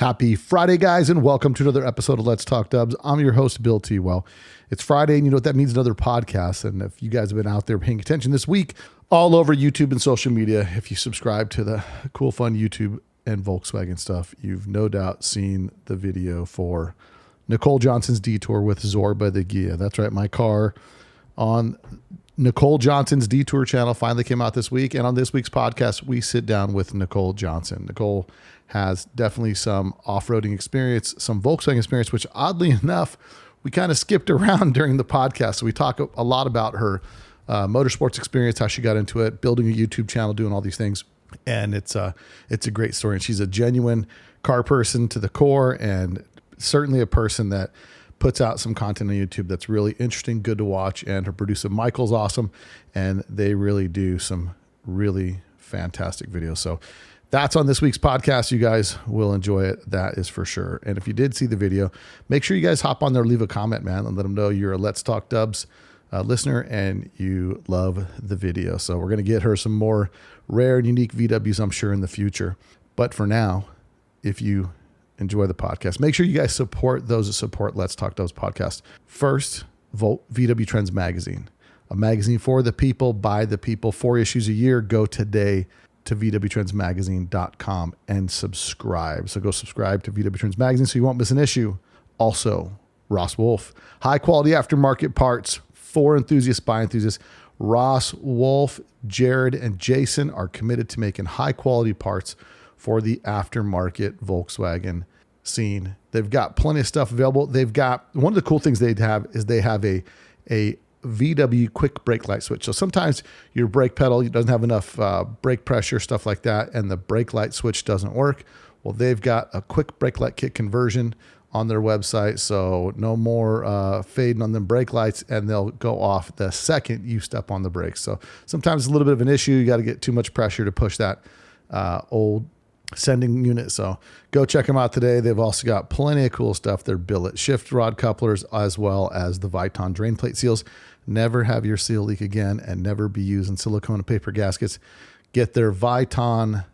Happy Friday, guys, and welcome to another episode of Let's Talk Dubs. I'm your host, Bill T. Well, it's Friday, and you know what that means, another podcast. And if you guys have been out there paying attention this week, all over YouTube and social media, if you subscribe to the Cool Fun YouTube and Volkswagen stuff, you've no doubt seen the video for Nicole Johnson's Detour with Zorba the Gia. That's right, my car on Nicole Johnson's Detour channel finally came out this week. And on this week's podcast, we sit down with Nicole Johnson. Nicole has definitely some off-roading experience, some Volkswagen experience, which oddly enough, we kind of skipped around during the podcast. So we talk a lot about her motorsports experience, how she got into it, building a YouTube channel, doing all these things. And it's a great story. And she's a genuine car person to the core, and certainly a person that puts out some content on YouTube that's really interesting, good to watch. And her producer, Michael's awesome. And they really do some really fantastic videos. So that's on this week's podcast. You guys will enjoy it. That is for sure. And if you did see the video, make sure you guys hop on there, leave a comment, man, and let them know you're a Let's Talk Dubs listener and you love the video. So we're going to get her some more rare and unique VWs, I'm sure, in the future. But for now, if you enjoy the podcast, make sure you guys support those that support Let's Talk Dubs podcast. First, VW Trends Magazine, a magazine for the people, by the people, 4 issues a year. Go today to VWTrendsMagazine.com and subscribe. So go subscribe to VW Trends Magazine so you won't miss an issue. Also, Ross Wolf, high quality aftermarket parts for enthusiasts by enthusiasts. Ross, Wolf, Jared, and Jason are committed to making high quality parts for the aftermarket Volkswagen scene. They've got plenty of stuff available. They've got, one of the cool things they have is they have a VW quick brake light switch. So sometimes your brake pedal doesn't have enough brake pressure, stuff like that, and the brake light switch doesn't work. Well, they've got a quick brake light kit conversion on their website. So no more fading on them brake lights, and they'll go off the second you step on the brakes. So sometimes it's a little bit of an issue. You got to get too much pressure to push that old sending unit. So go check them out today. They've also got plenty of cool stuff. Their billet shift rod couplers, as well as the Viton drain plate seals. Never have your seal leak again, and never be using silicone and paper gaskets. Get their Viton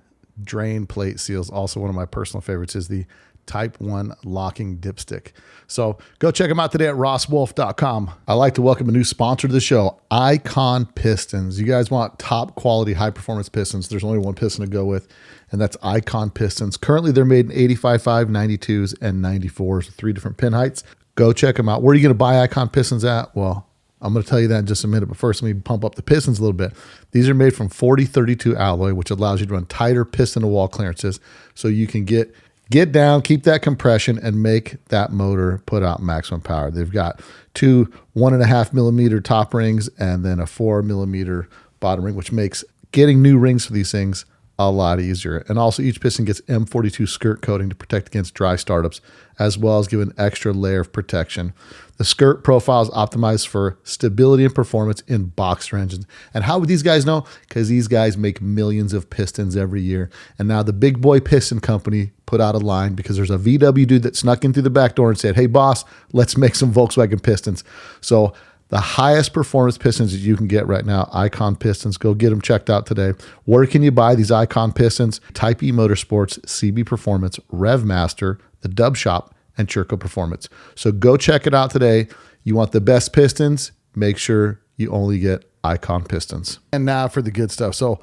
drain plate seals. Also, one of my personal favorites is the Type 1 locking dipstick. So go check them out today at rosswolf.com. I'd like to welcome a new sponsor to the show, Icon Pistons. You guys want top quality, high performance pistons. There's only one piston to go with, and that's Icon Pistons. Currently, they're made in 85.5, 92s, and 94s, 3 different pin heights. Go check them out. Where are you going to buy Icon Pistons at? Well, I'm going to tell you that in just a minute, but first let me pump up the pistons a little bit. These are made from 4032 alloy, which allows you to run tighter piston to wall clearances, so you can get down, keep that compression, and make that motor put out maximum power. They've got 2 1.5 millimeter top rings and then a 4 millimeter bottom ring, which makes getting new rings for these things a lot easier. And also each piston gets M42 skirt coating to protect against dry startups, as well as give an extra layer of protection. The skirt profile is optimized for stability and performance in boxer engines. And how would these guys know? Because these guys make millions of pistons every year. And now the Big Boy Piston Company put out a line because there's a VW dude that snuck in through the back door and said, hey boss, let's make some Volkswagen pistons. So the highest performance pistons that you can get right now, Icon Pistons. Go get them checked out today. Where can you buy these Icon Pistons? Type E Motorsports, CB Performance, RevMaster, the Dub Shop, and Churco Performance. So go check it out today. You want the best pistons? Make sure you only get Icon Pistons. And now for the good stuff. So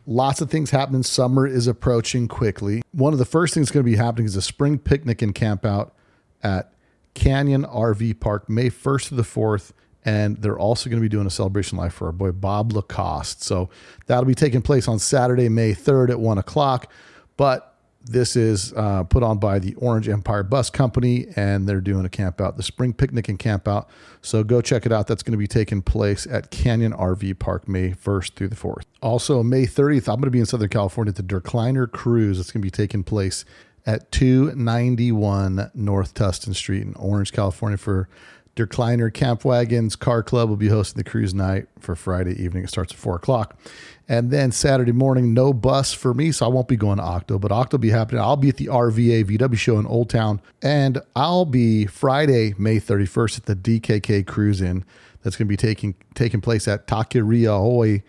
lots of things happening. Summer is approaching quickly. One of the first things going to be happening is a spring picnic and camp out at Canyon RV Park, May 1st to the 4th. And they're also going to be doing a celebration live for our boy Bob Lacoste. So that'll be taking place on Saturday, May 3rd at 1 o'clock. But this is put on by the Orange Empire Bus Company, and they're doing a camp out, the spring picnic and camp out. So go check it out. That's going to be taking place at Canyon RV Park, May 1st through the 4th. Also, May 30th, I'm going to be in Southern California at the Decliner Cruise. It's going to be taking place at 291 North Tustin Street in Orange, California for Decliner Camp Wagons Car Club will be hosting the cruise night for Friday evening. It starts at 4 o'clock. And then Saturday morning, no bus for me, so I won't be going to Octo, but Octo will be happening. I'll be at the RVA VW show in Old Town, and I'll be Friday, May 31st at the DKK Cruise In. That's going to be taking place at Takiriahoi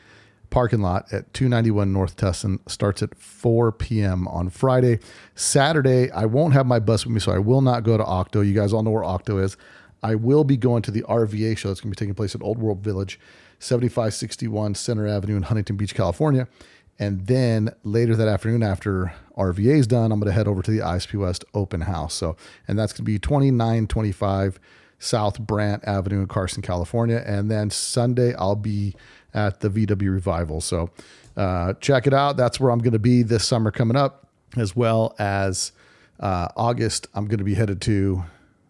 parking lot at 291 North Tustin. Starts at 4 p.m. on Friday. Saturday, I won't have my bus with me, so I will not go to Octo. You guys all know where Octo is. I will be going to the RVA show that's going to be taking place at Old World Village, 7561 Center Avenue in Huntington Beach, California. And then later that afternoon, after RVA is done, I'm going to head over to the ISP West open house. So, and that's going to be 2925 South Brant Avenue in Carson, California. And then Sunday, I'll be at the VW Revival. So check it out. That's where I'm going to be this summer coming up, as well as August. I'm going to be headed to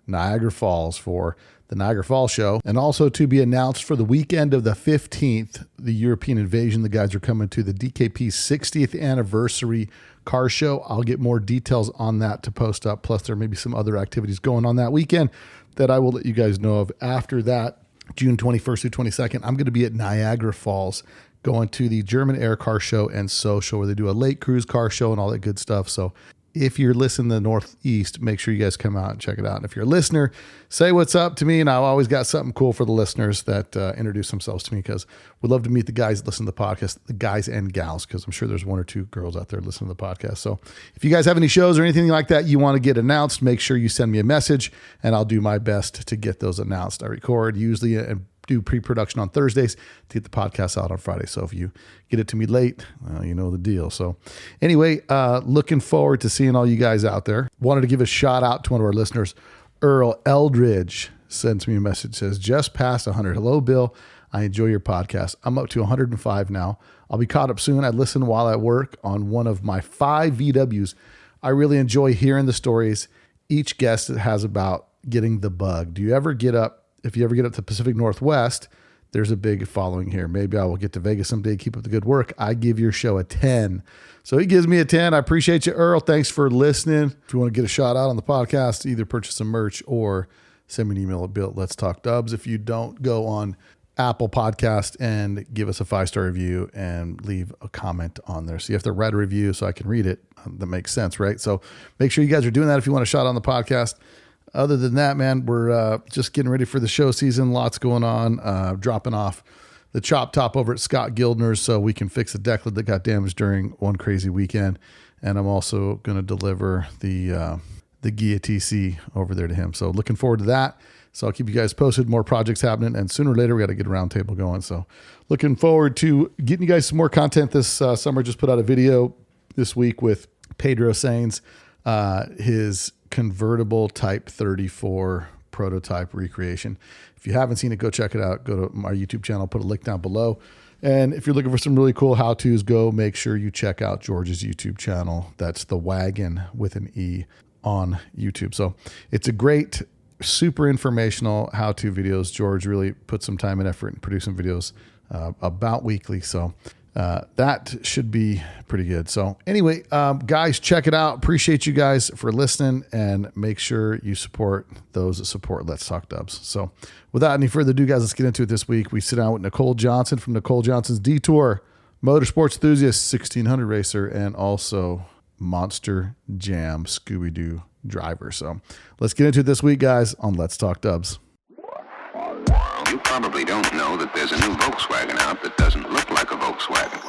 Niagara Falls for the Niagara Falls show, and also to be announced for the weekend of the 15th, the European Invasion. The guys are coming to the DKP 60th anniversary car show. I'll get more details on that to post up. Plus there may be some other activities going on that weekend that I will let you guys know of. After that, June 21st through 22nd, I'm going to be at Niagara Falls going to the German Air Car Show and Social, where they do a lake cruise car show and all that good stuff. So if you're listening to the Northeast, make sure you guys come out and check it out. And if you're a listener, say what's up to me. And I've always got something cool for the listeners that introduce themselves to me, because we'd love to meet the guys that listen to the podcast, the guys and gals, because I'm sure there's one or two girls out there listening to the podcast. So if you guys have any shows or anything like that you want to get announced, make sure you send me a message and I'll do my best to get those announced. I record usually and do pre-production on Thursdays to get the podcast out on Friday. So if you get it to me late, well, you know the deal. So anyway, looking forward to seeing all you guys out there. Wanted to give a shout out to one of our listeners. Earl Eldridge sends me a message, says, just past 100. Hello, Bill. I enjoy your podcast. I'm up to 105 now. I'll be caught up soon. I listen while at work on one of my 5 VWs. I really enjoy hearing the stories each guest has about getting the bug. Do you ever get up? If you ever get up to Pacific Northwest, there's a big following here. Maybe I will get to Vegas someday. Keep up the good work. I give your show a 10. So he gives me a 10. I appreciate you, Earl. Thanks for listening. If you want to get a shout out on the podcast, either purchase some merch or send me an email at bill@letstalkdubs. If you don't, go on Apple Podcast and give us a 5-star review and leave a comment on there. So you have to write a review so I can read it. That makes sense, right? So make sure you guys are doing that if you want a shout out on the podcast. Other than that, man, we're just getting ready for the show season. Lots going on. Dropping off the chop top over at Scott Gildner's so we can fix the deck lid that got damaged during one crazy weekend. And I'm also going to deliver the Gia TC over there to him. So looking forward to that. So I'll keep you guys posted. More projects happening. And sooner or later, we got to get a round table going. So looking forward to getting you guys some more content this summer. Just put out a video this week with Pedro Sainz, his convertible Type 34 prototype recreation. If you haven't seen it, go check it out. Go to my YouTube channel, put a link down below. And if you're looking for some really cool how-tos, go make sure you check out George's YouTube channel. That's The Wagon with an E on YouTube. So it's a great, super informational how-to videos. George really put some time and effort in producing videos about weekly. So that should be pretty good. So anyway, guys, check it out. Appreciate you guys for listening, and make sure you support those that support Let's Talk Dubs. So without any further ado, guys, let's get into it this week. We sit down with Nicole Johnson from Nicole Johnson's Detour, motorsports enthusiast, 1600 racer, and also Monster Jam Scooby-Doo driver. So let's get into it this week, guys, on Let's Talk Dubs. You probably don't know that there's a new Volkswagen out that doesn't look like a Volkswagen.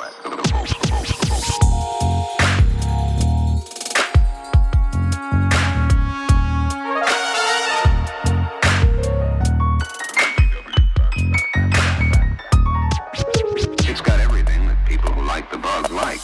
It's got everything that people who like the bug like.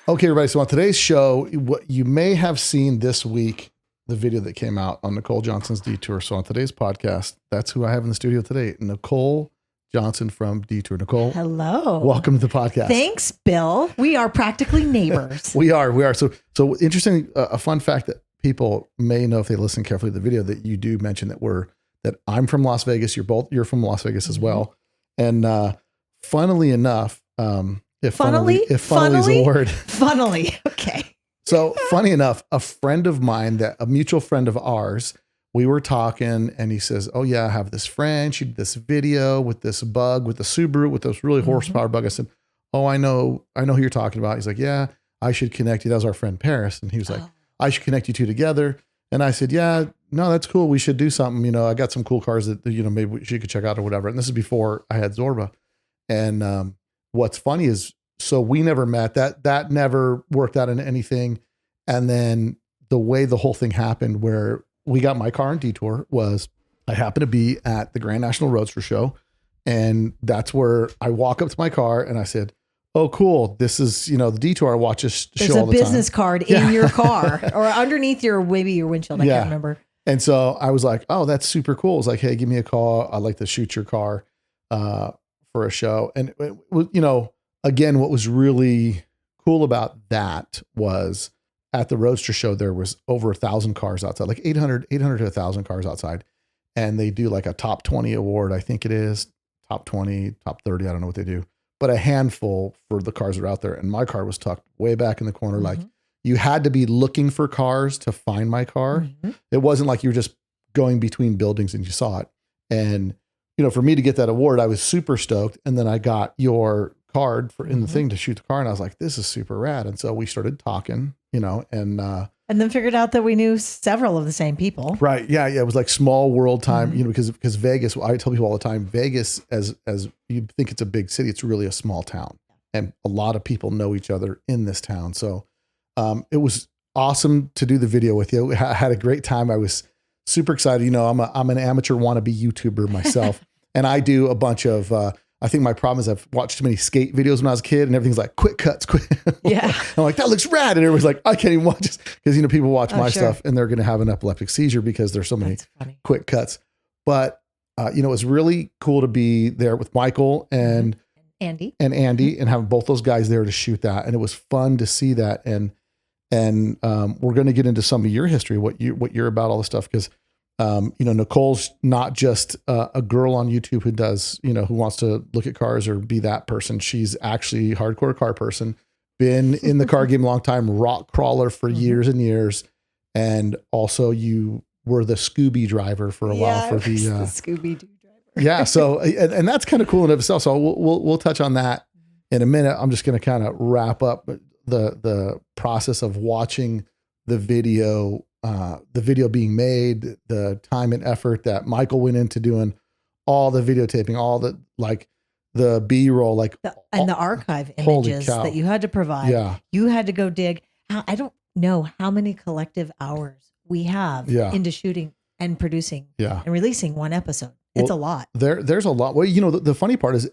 Okay, everybody. So on today's show, what you may have seen this week, the video that came out on Nicole Johnson's Detour. So on today's podcast, that's who I have in the studio today, Nicole Johnson from Detour. Nicole. Hello. Welcome to the podcast. Thanks, Bill. We are practically neighbors. We are. So interesting. A fun fact that people may know if they listen carefully to the video, that you do mention that I'm from Las Vegas. You're from Las Vegas as well. And funnily enough, if funnily is a word. Funnily. Okay. So funny enough, a friend of mine, a mutual friend of ours, we were talking and he says, oh yeah, I have this friend. She did this video with this bug, with the Subaru, with this really horsepower bug. I said, oh, I know who you're talking about. He's like, yeah, I should connect you. That was our friend Paris. And he was like, I should connect you two together. And I said, yeah, no, that's cool. We should do something. You know, I got some cool cars that, you know, maybe she could check out or whatever. And this is before I had Zorba. And what's funny is, so we never met. That never worked out into anything. And then the way the whole thing happened, where we got my car in Detour, was I happened to be at the Grand National Roadster Show. And that's where I walk up to my car and I said, oh, cool. This is, you know, the Detour I watch this show all the time. There's a business card in your car or underneath maybe your windshield. I can't remember. And so I was like, oh, that's super cool. It's like, hey, give me a call. I'd like to shoot your car for a show. And, you know, again, what was really cool about that was at the Roadster Show, there was over 1,000 cars outside, like 800 to 1,000 cars outside. And they do like a top 20 award. I think it is top 20, top 30. I don't know what they do, but a handful for the cars that are out there. And my car was tucked way back in the corner. Like, you had to be looking for cars to find my car. It wasn't like you were just going between buildings and you saw it. And, you know, for me to get that award, I was super stoked. And then I got your card in the thing to shoot the car. And I was like, this is super rad. And so we started talking, you know, and then figured out that we knew several of the same people. Right. Yeah. Yeah. It was like small world time, you know, because Vegas, I tell people all the time, Vegas, as you think it's a big city, it's really a small town, and a lot of people know each other in this town. So it was awesome to do the video with you. I had a great time. I was super excited. You know, I'm an amateur wannabe YouTuber myself, and I do a bunch of, I think my problem is I've watched too many skate videos when I was a kid, and everything's like quick cuts, quick. Yeah. I'm like, that looks rad. And everybody's like, I can't even watch this, because, you know, people watch my stuff and they're going to have an epileptic seizure because there's so many quick cuts. But, you know, it was really cool to be there with Michael and Andy and have both those guys there to shoot that. And it was fun to see that. And we're going to get into some of your history, what you're about, all this stuff. Because, you know, Nicole's not just a girl on YouTube who does, you know, who wants to look at cars or be that person. She's actually a hardcore car person, been in the car game a long time, rock crawler for years and years. And also you were the Scooby driver for a while for the Scooby-Doo driver. Yeah. So, and that's kind of cool in itself. So we'll touch on that in a minute. I'm just going to kind of wrap up the process of watching the video being made, the time and effort that Michael went into doing all the videotaping, all the, like, the B-roll, like, and the archive images that you had to provide. Yeah. You had to go dig. I don't know how many collective hours we have into shooting and producing and releasing one episode. It's a lot. There's a lot. Well, you know, the funny part is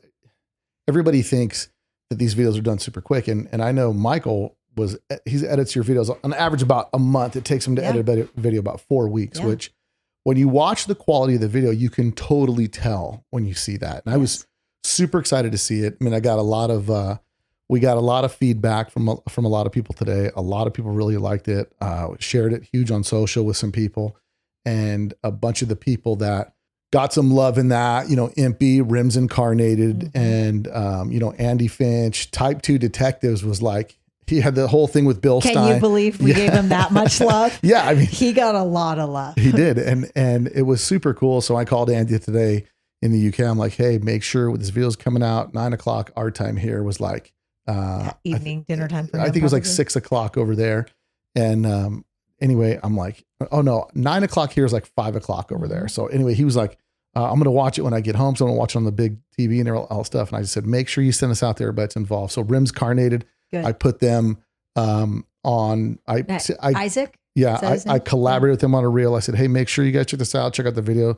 everybody thinks that these videos are done super quick. And I know Michael he edits your videos on average about a month. It takes him to edit a video about 4 weeks, which when you watch the quality of the video, you can totally tell when you see that. And I was super excited to see it. I mean, I got a lot of, we got a lot of feedback from a lot of people today. A lot of people really liked it, shared it huge on social with some people, and a bunch of the people that got some love in that, you know, Impy, Rims Incarnated, and, you know, Andy Finch, Type 2 Detectives was like, he had the whole thing with Bill Stein. Can you believe we gave him that much love? Yeah. I mean, he got a lot of love. He did. And it was super cool. So I called Andy today in the UK. I'm like, hey, make sure this video's coming out 9:00 our time here. Was like, evening dinner time for him, I think it was like 6:00 over there. And, anyway, I'm like, oh no, 9:00 here is like 5:00 over there. So anyway, he was like, I'm going to watch it when I get home. So I'm going to watch it on the big TV and all stuff. And I just said, make sure you send us out there, but it's involved. So Rims Carnated, I put them on. Isaac. Yeah, I collaborated with them on a reel. I said, hey, make sure you guys check this out. Check out the video.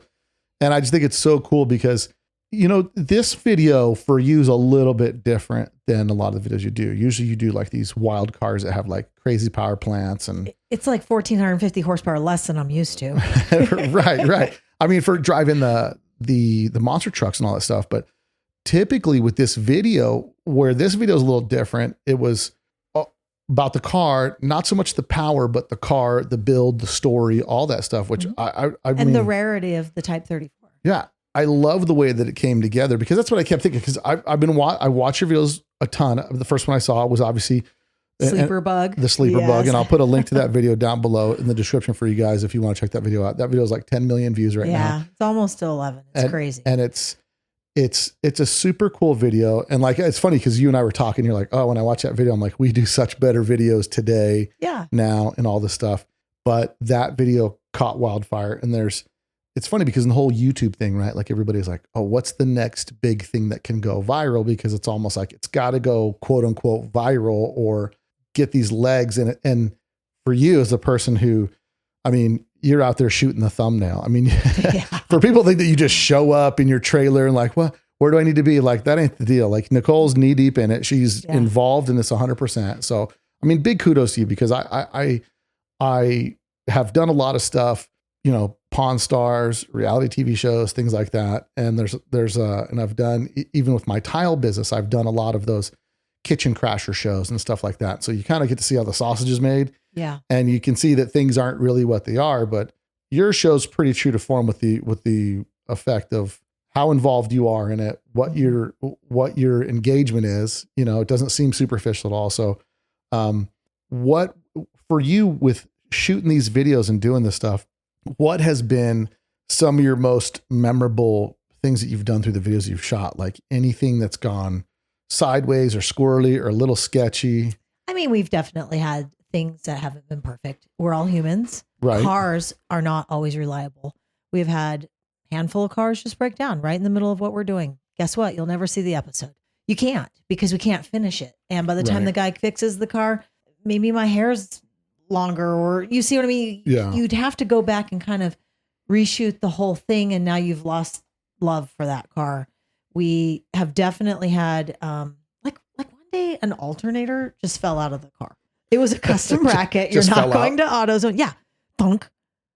And I just think it's so cool because, you know, this video for you is a little bit different than a lot of the videos you do. Usually you do like these wild cars that have like crazy power plants, and it's like 1,450 horsepower less than I'm used to. Right. I mean, for driving the monster trucks and all that stuff, but typically with this video, where this video is a little different, it was about the car, not so much the power, but the car, the build, the story, all that stuff, which I mean, the rarity of the Type 34. Yeah. I love the way that it came together, because that's what I kept thinking. Cause I watch your videos a ton. The first one I saw was obviously Sleeper Bug. The Sleeper Bug. And I'll put a link to that video down below in the description for you guys if you want to check that video out. That video is like 10 million views right now. Yeah, it's almost to 11. It's crazy. And it's it's a super cool video. And like, it's funny because you and I were talking, you're like, oh, when I watch that video, I'm like, we do such better videos today now and all this stuff. But that video caught wildfire. And it's funny because in the whole YouTube thing, right? Like everybody's like, oh, what's the next big thing that can go viral? Because it's almost like it's got to go quote unquote viral or get these legs in it. And for you as a person who, I mean, you're out there shooting the thumbnail. I mean, for people think that you just show up in your trailer and like, well, where do I need to be? Like, that ain't the deal. Like Nicole's knee deep in it. She's involved in this 100%. So, I mean, big kudos to you because I have done a lot of stuff, you know, Pawn Stars, reality TV shows, things like that. And and I've done, even with my tile business, I've done a lot of those kitchen crasher shows and stuff like that. So you kind of get to see how the sausage is made. Yeah. And you can see that things aren't really what they are, but your show's pretty true to form with the effect of how involved you are in it, what your engagement is. You know, it doesn't seem superficial at all. So, what for you with shooting these videos and doing this stuff, what has been some of your most memorable things that you've done through the videos you've shot? Like anything that's gone sideways or squirrely or a little sketchy? I mean, we've definitely had things that haven't been perfect. We're all humans. Right. Cars are not always reliable. We've had a handful of cars just break down right in the middle of what we're doing. Guess what? You'll never see the episode. You can't because we can't finish it. And by the time the guy fixes the car, maybe my hair's longer or you see what I mean? Yeah. You'd have to go back and kind of reshoot the whole thing. And now you've lost love for that car. We have definitely had, like one day an alternator just fell out of the car. It was a custom bracket. You're not going to AutoZone. Yeah. Thunk.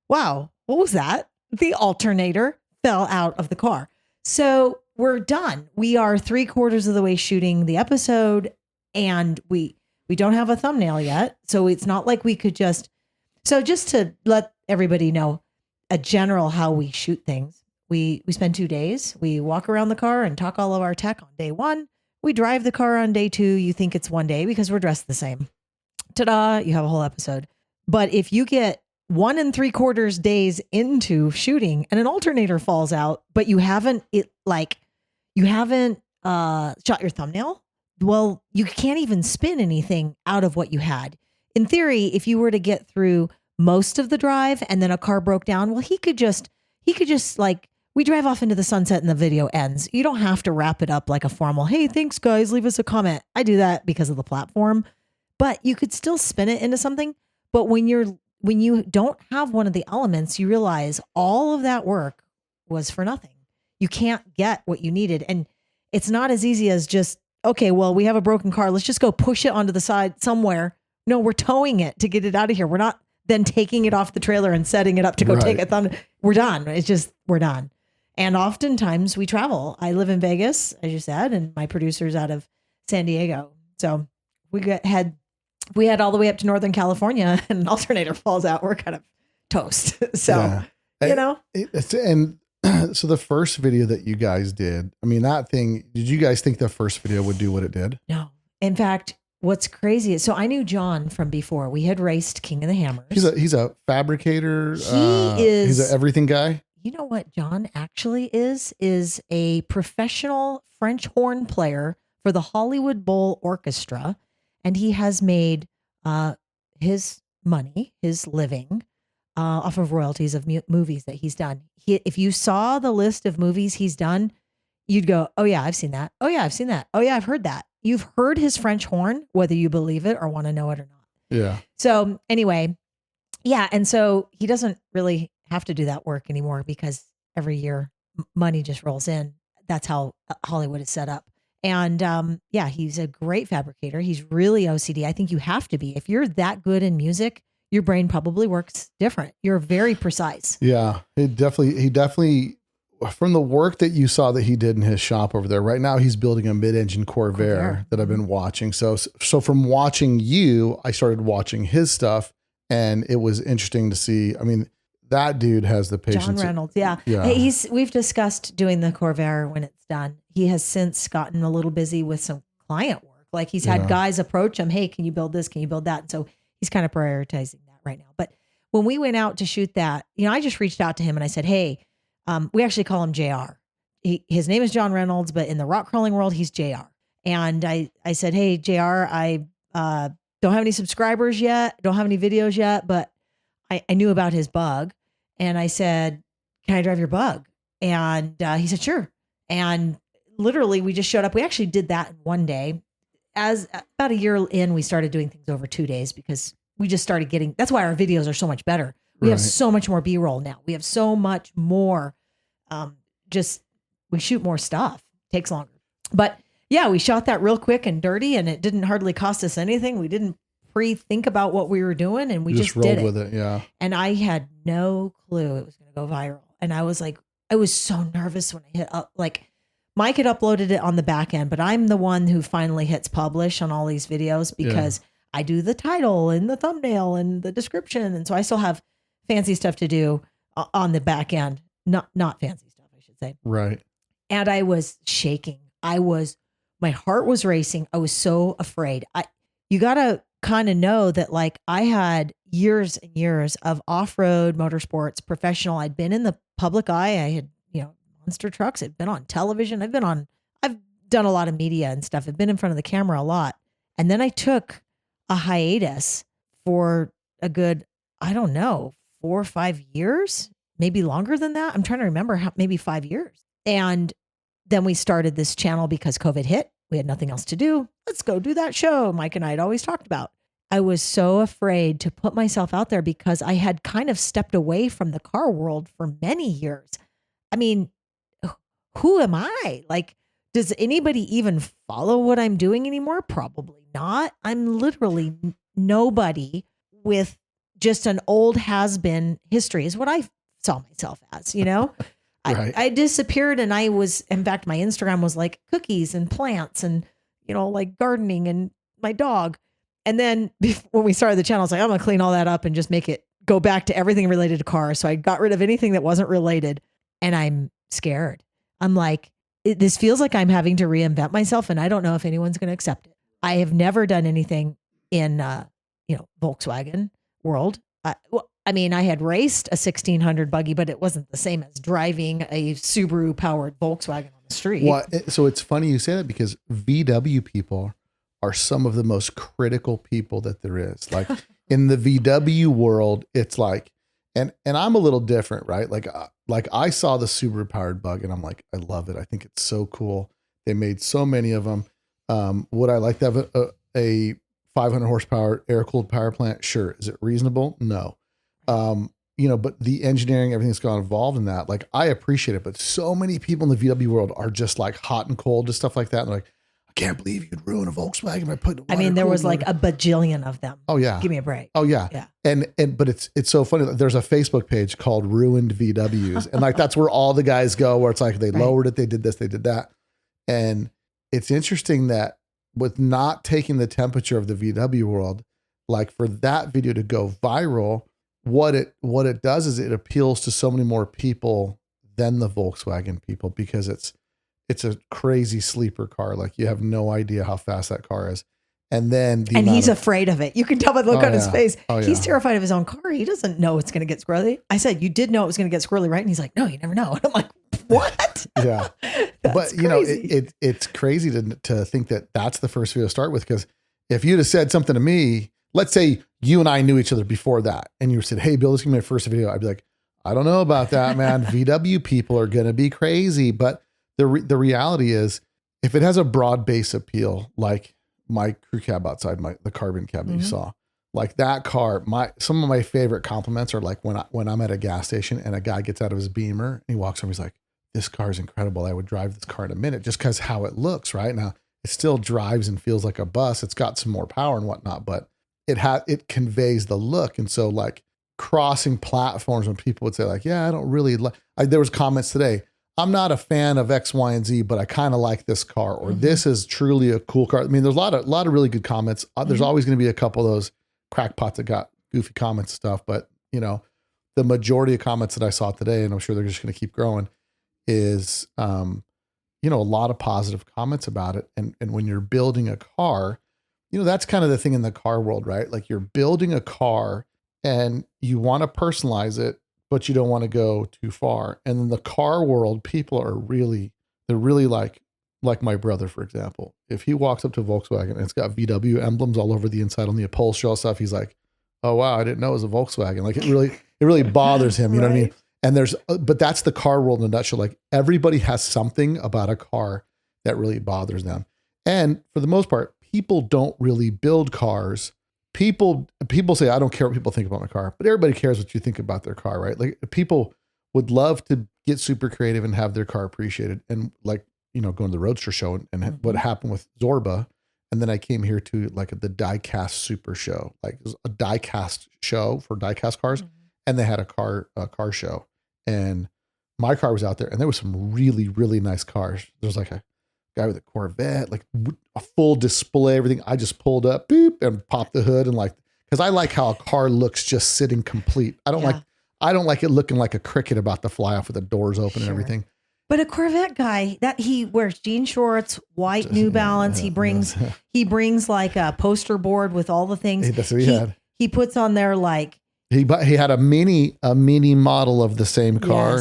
Wow. What was that? The alternator fell out of the car. So we're done. We are 3/4 of the way shooting the episode and we don't have a thumbnail yet. So it's not like we could just to let everybody know a general how we shoot things. We spend 2 days. We walk around the car and talk all of our tech on day 1. We drive the car on day 2. You think it's 1 day because we're dressed the same. Ta-da, you have a whole episode. But if you get 1 3/4 days into shooting and an alternator falls out, but you haven't shot your thumbnail, well, you can't even spin anything out of what you had. In theory, if you were to get through most of the drive and then a car broke down, well, he could just like, we drive off into the sunset and the video ends. You don't have to wrap it up like a formal, hey, thanks guys, leave us a comment. I do that because of the platform. But you could still spin it into something. But when you don't have one of the elements, you realize all of that work was for nothing. You can't get what you needed. And it's not as easy as just, okay, well, we have a broken car. Let's just go push it onto the side somewhere. No, we're towing it to get it out of here. We're not then taking it off the trailer and setting it up to go take a thumbnail. We're done. It's just, we're done. And oftentimes we travel. I live in Vegas, as you said, and my producer's out of San Diego. So we head all the way up to Northern California and an alternator falls out. We're kind of toast. So, you know. So the first video that you guys did, I mean, that thing, did you guys think the first video would do what it did? No. In fact, what's crazy is, so I knew John from before. We had raced King of the Hammers. He's a fabricator. He's an everything guy. You know what John actually is a professional French horn player for the Hollywood Bowl Orchestra. And he has made his money, his living, off of royalties of movies that he's done. If you saw the list of movies he's done, you'd go, oh yeah, I've seen that. Oh yeah, I've seen that. Oh yeah, I've heard that. You've heard his French horn, whether you believe it or want to know it or not. Yeah. So anyway, yeah. And so he doesn't really have to do that work anymore because every year money just rolls in. That's how Hollywood is set up. And yeah, he's a great fabricator. He's really OCD. I think you have to be. If you're that good in music, your brain probably works different. You're very precise. Yeah, he definitely, from the work that you saw that he did in his shop over there, right now he's building a mid-engine Corvair that I've been watching. So from watching you, I started watching his stuff and it was interesting to see. I mean, that dude has the patience. John Reynolds. Yeah. We've discussed doing the Corvair when it's done. He has since gotten a little busy with some client work. Like he's had guys approach him. Hey, can you build this? Can you build that? And so he's kind of prioritizing that right now. But when we went out to shoot that, I just reached out to him and I said, hey, we actually call him JR. his name is John Reynolds, but in the rock crawling world, he's JR. And I said, hey, JR, I don't have any subscribers yet. Don't have any videos yet, but I knew about his bug. And I said, can I drive your bug? And he said, sure. And literally we just showed up. We actually did that in one day. As about a year in, we started doing things over 2 days because we just started getting, that's why our videos are so much better. We have so much more B-roll now. We have so much more, we shoot more stuff. Takes longer. But yeah, we shot that real quick and dirty, and it didn't hardly cost us anything. We didn't pre-think about what we were doing, and we just did it. With it. Yeah. And I had no clue it was going to go viral. And I was like, I was so nervous when I hit up, like Mike had uploaded it on the back end, but I'm the one who finally hits publish on all these videos because I do the title and the thumbnail and the description. And so I still have fancy stuff to do on the back end. Not fancy stuff, I should say. Right. And I was shaking. My heart was racing. I was so afraid. You got to kind of know that like I had years and years of off-road motorsports professional. I'd been in the public eye. I had, monster trucks. I'd been on television. I've done a lot of media and stuff. I've been in front of the camera a lot. And then I took a hiatus for a good, I don't know, 4 or 5 years, maybe longer than that. I'm trying to remember maybe 5 years. And then we started this channel because COVID hit. We had nothing else to do. Let's go do that show Mike and I had always talked about. I was so afraid to put myself out there because I had kind of stepped away from the car world for many years. I mean, who am I? Like, does anybody even follow what I'm doing anymore? Probably not. I'm literally nobody with just an old has-been history is what I saw myself as, Right. I disappeared, and in fact, my Instagram was like cookies and plants and, like gardening and my dog. And then when we started the channel, I was like, I'm going to clean all that up and just make it go back to everything related to cars. So I got rid of anything that wasn't related, and I'm scared. I'm like, this feels like I'm having to reinvent myself, and I don't know if anyone's going to accept it. I have never done anything in, Volkswagen world. I had raced a 1600 buggy, but it wasn't the same as driving a Subaru powered Volkswagen on the street. Well, so it's funny you say that because VW people are some of the most critical people that there is. Like in the VW world, it's like, and I'm a little different, right? Like I saw the Subaru powered bug and I'm like, I love it. I think it's so cool. They made so many of them. Would I like to have a 500 horsepower air cooled power plant? Sure. Is it reasonable? No. But the engineering, everything that's got involved in that, like I appreciate it, but so many people in the VW world are just like hot and cold to stuff like that. And they're like, I can't believe you'd ruin a Volkswagen by putting. There was like a bajillion of them. Oh yeah. Give me a break. Oh yeah. Yeah. But it's so funny. There's a Facebook page called Ruined VWs. And like, that's where all the guys go, where it's like, they lowered it. They did this, they did that. And it's interesting that with not taking the temperature of the VW world, like for that video to go viral, what it does is it appeals to so many more people than the Volkswagen people, because it's a crazy sleeper car. Like you have no idea how fast that car is. And then he's afraid of it. You can tell by the look on his face. Oh, yeah. He's terrified of his own car. He doesn't know it's going to get squirrely. I said, you did know it was going to get squirrely, right? And he's like, no, you never know. And I'm like, what? Yeah. But crazy. It's crazy to think that that's the first video to start with. Because if you'd have said something to me, let's say you and I knew each other before that, and you said, hey, Bill, this is my first video. I'd be like, I don't know about that, man. VW people are going to be crazy. But the reality is, if it has a broad base appeal, like my crew cab outside, the carbon cab that you saw, like that car, some of my favorite compliments are like when I'm at a gas station and a guy gets out of his Beamer and he walks over, he's like, this car is incredible. I would drive this car in a minute, just because how it looks right now. It still drives and feels like a bus. It's got some more power and whatnot, but it conveys the look. And so like crossing platforms, when people would say like, yeah, I don't really like, there was comments today, I'm not a fan of X, Y, and Z, but I kind of like this car, or this is truly a cool car. I mean, there's a lot of really good comments. There's always going to be a couple of those crackpots that got goofy comments and stuff, but the majority of comments that I saw today, and I'm sure they're just going to keep growing, is, a lot of positive comments about it. And when you're building a car, that's kind of the thing in the car world, right? Like you're building a car and you want to personalize it, but you don't want to go too far. And in the car world, people are they're really like my brother, for example. If he walks up to a Volkswagen and it's got VW emblems all over the inside on the upholstery, all stuff, he's like, oh wow, I didn't know it was a Volkswagen. Like it really bothers him. You know what I mean? And but that's the car world in a nutshell. Like everybody has something about a car that really bothers them. And for the most part, people don't really build cars. People say, I don't care what people think about my car, but everybody cares what you think about their car, right? Like people would love to get super creative and have their car appreciated. And like, going to the Roadster show and what happened with Zorba. And then I came here to like the diecast super show, like it was a diecast show for diecast cars. And they had a car show, and my car was out there, and there was some really, really nice cars. There's like a guy with a Corvette, like a full display, everything. I just pulled up, beep, and popped the hood, and like, because I like how a car looks just sitting complete. I don't like it looking like a cricket about to fly off with the doors open and everything. But a Corvette guy that he wears jean shorts, white New Balance. He brings like a poster board with all the things. That's what he had. He puts on there like. He had a mini model of the same car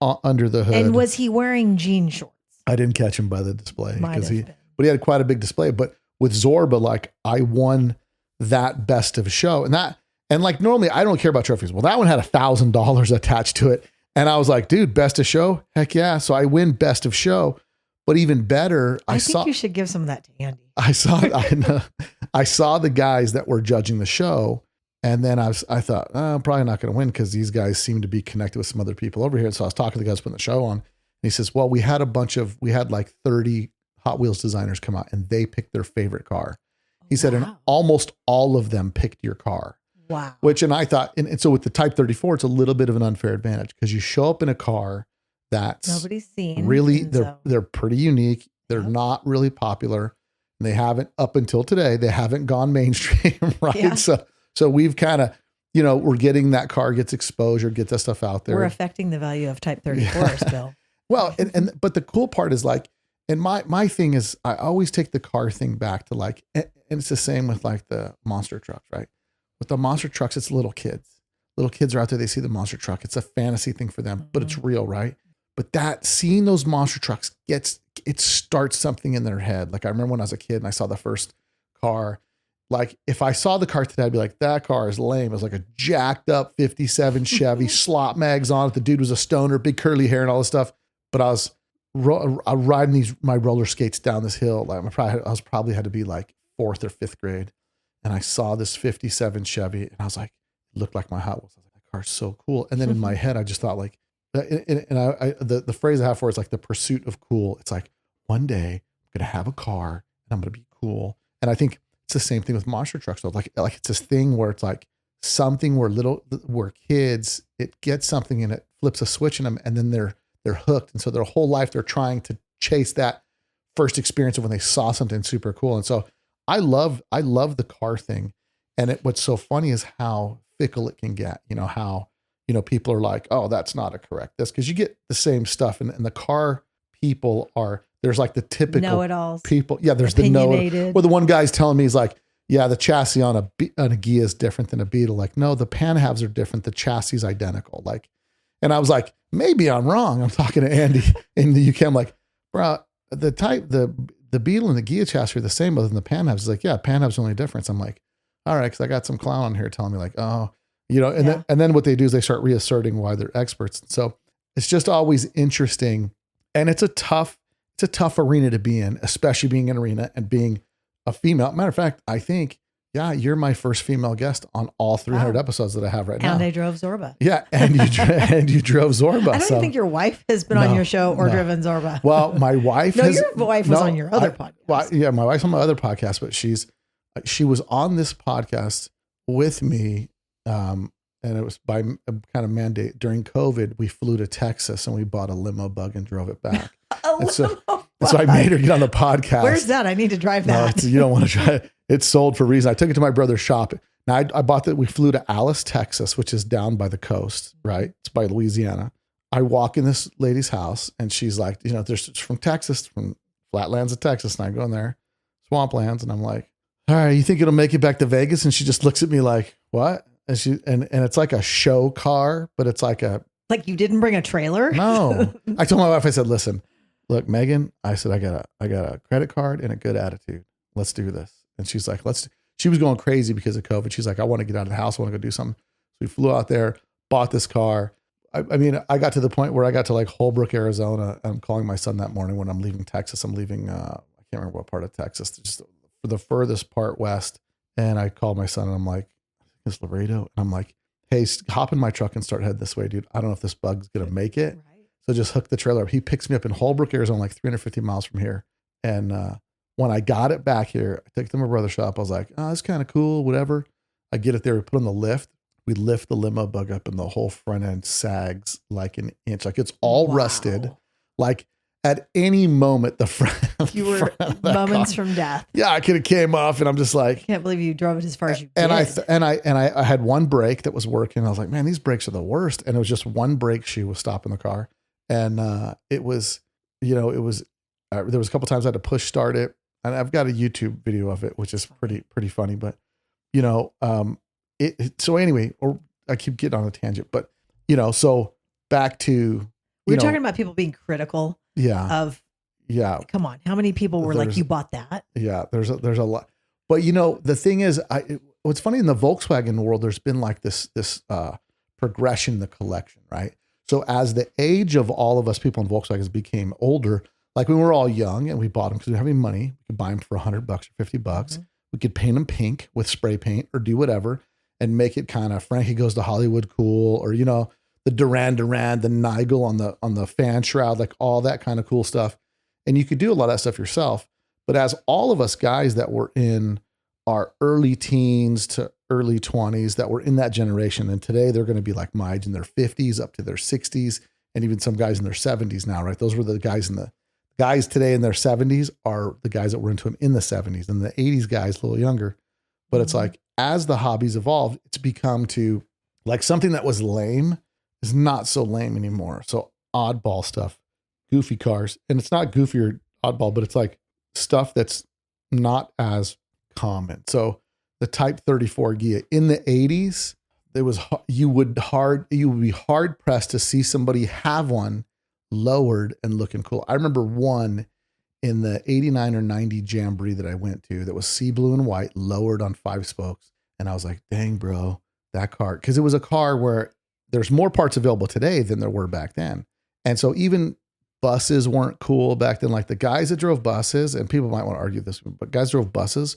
under the hood. And was he wearing jean shorts? I didn't catch him by the display but he had quite a big display. But with Zorba, like I won that best of show, and like normally I don't care about trophies. Well, that one had $1,000 attached to it, and I was like, dude, best of show, heck yeah! So I win best of show. But even better, I think you should give some of that to Andy. I saw the guys that were judging the show. And then I thought, I'm probably not going to win because these guys seem to be connected with some other people over here. So I was talking to the guys putting the show on, and he says, well, we had like 30 Hot Wheels designers come out, and they picked their favorite car. He said, and almost all of them picked your car. Wow. And I thought, and so with the Type 34, it's a little bit of an unfair advantage because you show up in a car that's nobody's seen. Really, they're pretty unique. They're not really popular. And they haven't, up until today, they haven't gone mainstream, right? Yeah. So we've kind of, we're getting that car gets exposure, get that stuff out there. We're affecting the value of Type 34s, Bill. Well, but the cool part is like, and my thing is I always take the car thing back to like, and it's the same with like the monster trucks, right? With the monster trucks, it's little kids. Little kids are out there, they see the monster truck. It's a fantasy thing for them, but it's real, right? But seeing those monster trucks it starts something in their head. Like I remember when I was a kid and I saw the first car. Like if I saw the car today, I'd be like, that car is lame. It was like a jacked up 57 Chevy, slot mags on it. The dude was a stoner, big curly hair and all this stuff. But I was riding my roller skates down this hill. Like I was probably had to be like 4th or 5th grade. And I saw this 57 Chevy and I was like, it looked like my Hot Wheels. I was like, that car's so cool. And then in my head, I just thought like, the phrase I have for it is like the pursuit of cool. It's like one day I'm going to have a car and I'm going to be cool. And I think it's the same thing with monster trucks though. Like it's this thing where it's like something where kids, it gets something and it flips a switch in them and then they're hooked. And so their whole life, they're trying to chase that first experience of when they saw something super cool. And so I love the car thing. And what's so funny is how fickle it can get, how, people are like, oh, that's not a correct this. Cause you get the same stuff and the car people there's like the typical know-it-alls people. Yeah. There's the know-it. Well, the one guy's telling me, he's like, yeah, the chassis on a Ghia is different than a Beetle. Like, no, the pan halves are different. The chassis is identical. Like, and I was like, maybe I'm wrong. I'm talking to Andy in the UK. I'm like, bro, the Beetle and the Ghia chassis are the same other than the pan halves. He's like, yeah, pan halves are the only difference. I'm like, all right. Cause I got some clown on here telling me like, oh, and then what they do is they start reasserting why they're experts. So it's just always interesting. And it's a tough arena to be in, especially being in an arena and being a female. Matter of fact, I think, yeah, you're my first female guest on all 300 episodes that I have right now. And I drove Zorba. Yeah. And you drove Zorba. I don't even think your wife has been on your show or driven Zorba. Well, my wife your wife was on your other podcast. Well, yeah, my wife's on my other podcast, but she was on this podcast with me. And it was by a kind of mandate during COVID. We flew to Texas and we bought a limo bug and drove it back. So I made her get on the podcast. Where's that? I need to drive that. No, you don't want to try it. It's sold for a reason. I took it to my brother's shop. Now I bought that. We flew to Alice, Texas, which is down by the coast, right? It's by Louisiana. I walk in this lady's house and she's like, there's from Texas, from flatlands of Texas. And I go in there, swamplands. And I'm like, all right, you think it'll make it back to Vegas? And she just looks at me like, what? and it's like a show car, but it's like a, Like you didn't bring a trailer? no. I told my wife, I said, listen, look, Megan, I said, I got a credit card and a good attitude. Let's do this. And she's like, she was going crazy because of COVID. She's like, I want to get out of the house. I want to go do something. So we flew out there, bought this car. I mean, I got to the point where I got to like Holbrook, Arizona. I'm calling my son that morning when I'm leaving Texas. I'm leaving, I can't remember what part of Texas, just for the furthest part west. And I called my son and I'm like, it's Laredo. And I'm like, hey, hop in my truck and start heading this way, dude. I don't know if this bug's going to make it. Right. So just hook the trailer up. He picks me up in Holbrook, Arizona, like 350 miles from here. And when I got it back here, I took it to my brother's shop. I was like, oh, that's kind of cool, whatever. I get it there. We put on the lift. We lift the limo bug up and the whole front end sags like an inch. Like it's all rusted. Like at any moment, the front. You were moments from death. Yeah, I could have came off and I'm just like. Can't believe you drove it as far as you and did. I had one brake that was working. I was like, man, these brakes are the worst. And it was just one brake shoe was stopping the car. And it was, there was a couple times I had to push start it. And I've got a YouTube video of it, which is pretty funny. But, so anyway, or I keep getting on a tangent, but, so back to. We were talking about people being critical. Yeah. Come on. How many people were like, you bought that? Yeah. There's a lot. But, the thing is, what's funny in the Volkswagen world, there's been like this progression in the collection, right? So as the age of all of us people in Volkswagens became older, like when we were all young and we bought them because we didn't have any money, we could buy them for $100 or $50. Mm-hmm. We could paint them pink with spray paint or do whatever and make it kind of Frankie Goes to Hollywood cool, or, the Duran Duran, the Nigel on the fan shroud, like all that kind of cool stuff. And you could do a lot of that stuff yourself. But as all of us guys that were in our early teens to early 20s that were in that generation, and today they're going to be like my age in their 50s up to their 60s, and even some guys in their 70s now, right? Those were the guys today in their 70s are the guys that were into them in the 70s, and the 80s guys a little younger. But mm-hmm. It's like, as the hobbies evolved, it's become to like something that was lame is not so lame anymore. So oddball stuff, goofy cars, and it's not goofy or oddball, but it's like stuff that's not as common. So the Type 34 Ghia in the 80s, you would be hard pressed to see somebody have one lowered and looking cool. I remember one in the 89 or 90 Jamboree that I went to that was sea blue and white, lowered on 5 spokes. And I was like, dang, bro, that car. Because it was a car where there's more parts available today than there were back then. And so even buses weren't cool back then. Like the guys that drove buses, and people might want to argue this, but guys drove buses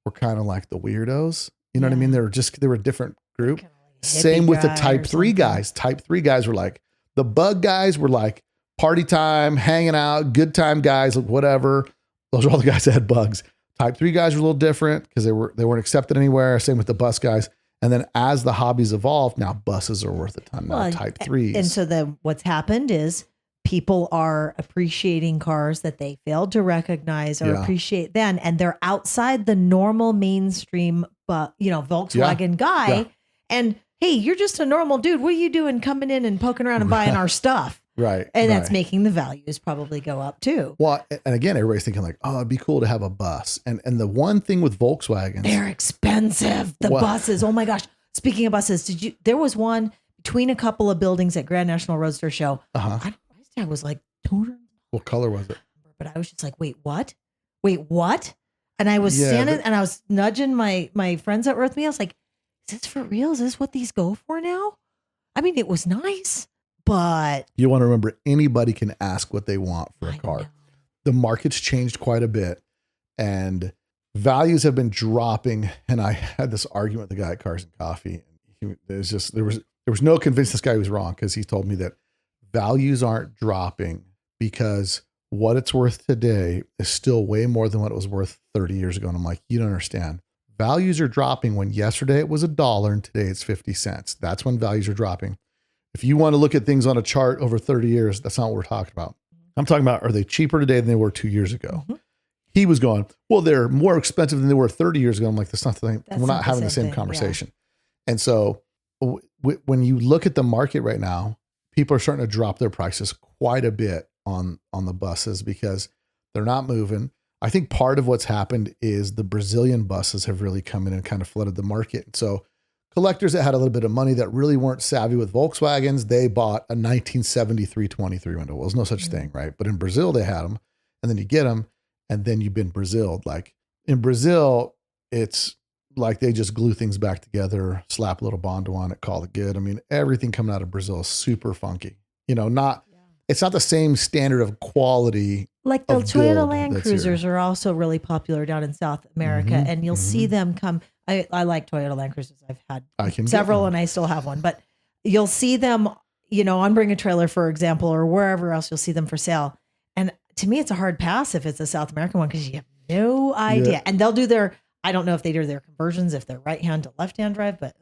were kind of like the weirdos. You know what I mean? They were a different group. Kind of like same with the Type 3 guys. Type 3 guys were like, the bug guys were like party time, hanging out, good time guys, like whatever. Those are all the guys that had bugs. Type 3 guys were a little different because they weren't accepted anywhere. Same with the bus guys. And then as the hobbies evolved, now buses are worth a ton. Now Type 3s. And so then what's happened is people are appreciating cars that they failed to recognize or appreciate then. And they're outside the normal mainstream, Volkswagen guy. Yeah. And hey, you're just a normal dude. What are you doing coming in and poking around and buying our stuff? Right. And that's making the values probably go up too. Well, and again, everybody's thinking like, oh, it'd be cool to have a bus. And the one thing with Volkswagens, they're expensive. The buses. Oh my gosh. Speaking of buses, there was one between a couple of buildings at Grand National Roadster Show. Uh-huh. Price tag was like $200. What color was it? But I was just like, wait, what? And I was standing and I was nudging my friends that were with me. I was like, is this for real? Is this what these go for now? I mean, it was nice. But you want to remember, anybody can ask what they want for a car. Know. The market's changed quite a bit and values have been dropping. And I had this argument with the guy at Cars and Coffee. There was no convincing this guy was wrong, because he told me that values aren't dropping because what it's worth today is still way more than what it was worth 30 years ago. And I'm like, you don't understand. Values are dropping when yesterday it was $1 and today it's 50 cents. That's when values are dropping. If you want to look at things on a chart over 30 years, that's not what we're talking about. I'm talking about, are they cheaper today than they were 2 years ago? Mm-hmm. He was going, well, they're more expensive than they were 30 years ago. I'm like, that's not the thing. We're not having the same conversation. Yeah. And so when you look at the market right now, people are starting to drop their prices quite a bit on the buses because they're not moving. I think part of what's happened is the Brazilian buses have really come in and kind of flooded the market. So collectors that had a little bit of money that really weren't savvy with Volkswagens, they bought a 1973 23 window. Well, there's no such thing, right? But in Brazil, they had them, and then you get them, and then you've been Braziled. Like in Brazil, it's like they just glue things back together, slap a little Bondo on it, call it good. I mean, everything coming out of Brazil is super funky. It's not the same standard of quality. Like the of Toyota build Land that's Cruisers here. are also really popular down in South America, Mhm, and you'll see them come. I like Toyota Land Cruisers. I've had I can get several, one. and I still have one. But you'll see them, on Bring a Trailer, for example, or wherever else you'll see them for sale. And to me, it's a hard pass if it's a South American one because you have no idea. Yeah. And they'll do their. I don't know if they do their conversions if they're right hand to left hand drive, but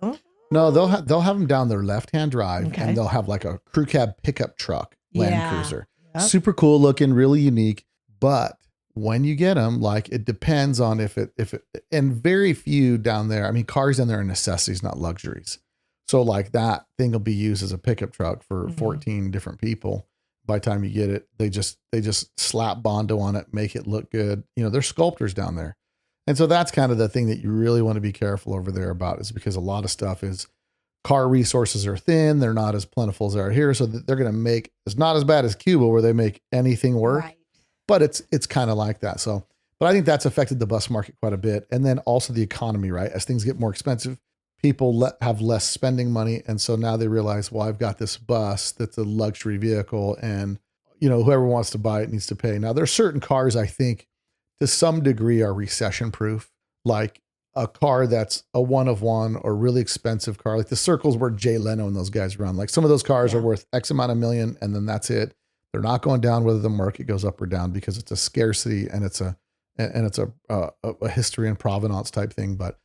No, they'll have them down their left-hand drive, Okay. and they'll have like a crew cab pickup truck Land Yeah. Cruiser. Yep. Super cool looking, really unique. But when you get them, like it depends on if it, and very few down there. I mean, cars down there are necessities, not luxuries. So like that thing will be used as a pickup truck for 14 different people. By the time you get it, they just slap Bondo on it, make it look good. They're sculptors down there. And so that's kind of the thing that you really want to be careful over there about, is because a lot of stuff is car resources are thin. They're not as plentiful as they are here. So they're going to make, it's not as bad as Cuba where they make anything work, right. but it's kind of like that. So, but I think that's affected the bus market quite a bit. And then also the economy, right? As things get more expensive, people have less spending money. And so now they realize, well, I've got this bus that's a luxury vehicle, and whoever wants to buy it needs to pay. Now there's certain cars I think to some degree are recession proof, like a car that's a one of one or really expensive car, like the Circles where Jay Leno and those guys run. Like some of those cars are worth X amount of million, and then that's it. They're not going down whether the market goes up or down, because it's a scarcity and it's a history and provenance type thing. But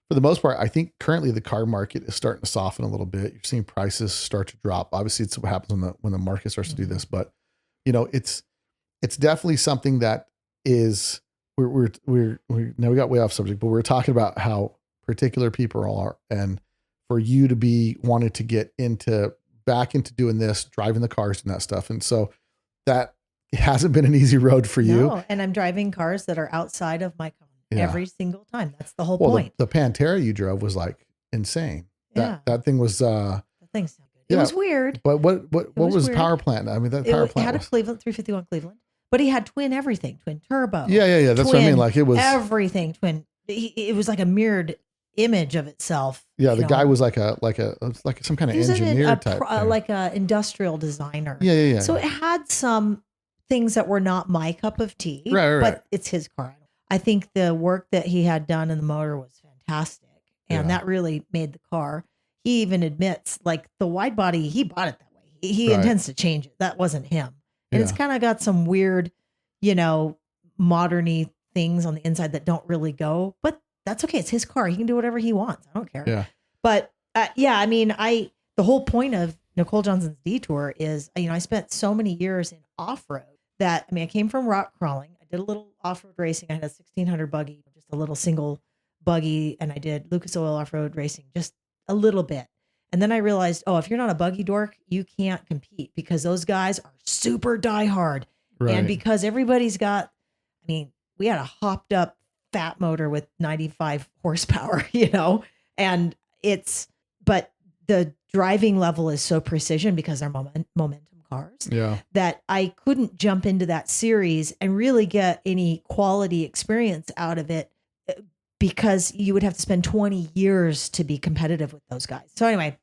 for the most part, I think currently the car market is starting to soften a little bit. You're seeing prices start to drop. Obviously, it's what happens when the market starts to do this. But it's definitely something that is. We're now we got way off subject, but we're talking about how particular people are, and for you to be wanting to get back into doing this, driving the cars and that stuff. And so that hasn't been an easy road for you. No, and I'm driving cars that are outside of my car every single time. That's the whole Well, point. the Pantera you drove was like insane. That thing was That thing's so good. It was weird. But what was weird. power plant? I mean, that power plant had a Cleveland 351 Cleveland. But he had twin everything, twin turbo. Yeah. That's what I mean. Like it was everything twin. It was like a mirrored image of itself. Yeah, the guy was like some kind of engineer type, like a industrial designer. Yeah. So it had some things that were not my cup of tea. Right. But it's his car. I think the work that he had done in the motor was fantastic, and that really made the car. He even admits, like the wide body, he bought it that way. He intends to change it. That wasn't him. And it's kind of got some weird, modern-y things on the inside that don't really go, but that's okay. It's his car. He can do whatever he wants. I don't care. Yeah. But I mean, the whole point of Nicole Johnson's Detour is, I spent so many years in off-road that, I came from rock crawling. I did a little off-road racing. I had a 1600 buggy, just a little single buggy. And I did Lucas Oil off-road racing, just a little bit. And then I realized, if you're not a buggy dork, you can't compete, because those guys are super diehard. Right. And because everybody's got, we had a hopped up fat motor with 95 horsepower, but the driving level is so precision because they're momentum cars that I couldn't jump into that series and really get any quality experience out of it, because you would have to spend 20 years to be competitive with those guys. So anyway,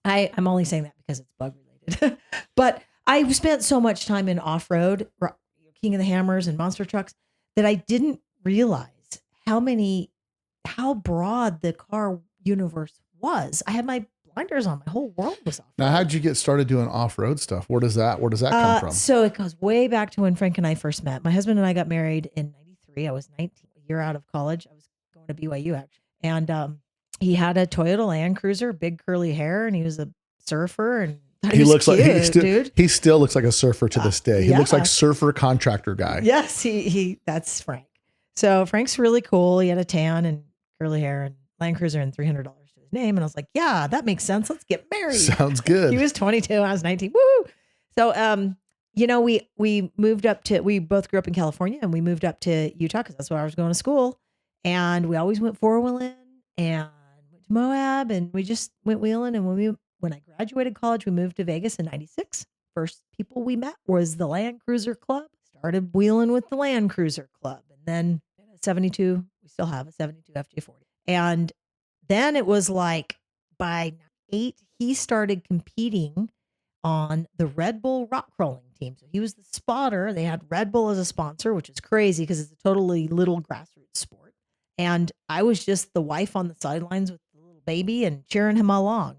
I'm only saying that because it's bug related, but I spent so much time in off-road, King of the Hammers and monster trucks, that I didn't realize how broad the car universe was. I had my blinders on. My whole world was off. Now, how'd you get started doing off-road stuff? Where does that come from? So it goes way back to when Frank and I first met. My husband and I got married in 93. I was 19, a year out of college. I was going to BYU actually. And he had a Toyota Land Cruiser, big curly hair, and he was a surfer, and he looks cute, dude. He still looks like a surfer to this day. He looks like surfer contractor guy. Yes, that's Frank. So Frank's really cool. He had a tan and curly hair and Land Cruiser and $300 to his name. And I was like, yeah, that makes sense. Let's get married. Sounds good. He was 22. I was 19. Woo. So, we moved we both grew up in California, and we moved up to Utah because that's where I was going to school. And we always went four-wheeling and went to Moab and we just went wheeling. And when I graduated college, we moved to Vegas in 96. First people we met was the Land Cruiser Club. Started wheeling with the Land Cruiser Club. And then 72, we still have a 72 FJ40. And then it was like by 8, he started competing on the Red Bull rock crawling team. So he was the spotter. They had Red Bull as a sponsor, which is crazy because it's a totally little grassroots sport. And I was just the wife on the sidelines with the little baby and cheering him along,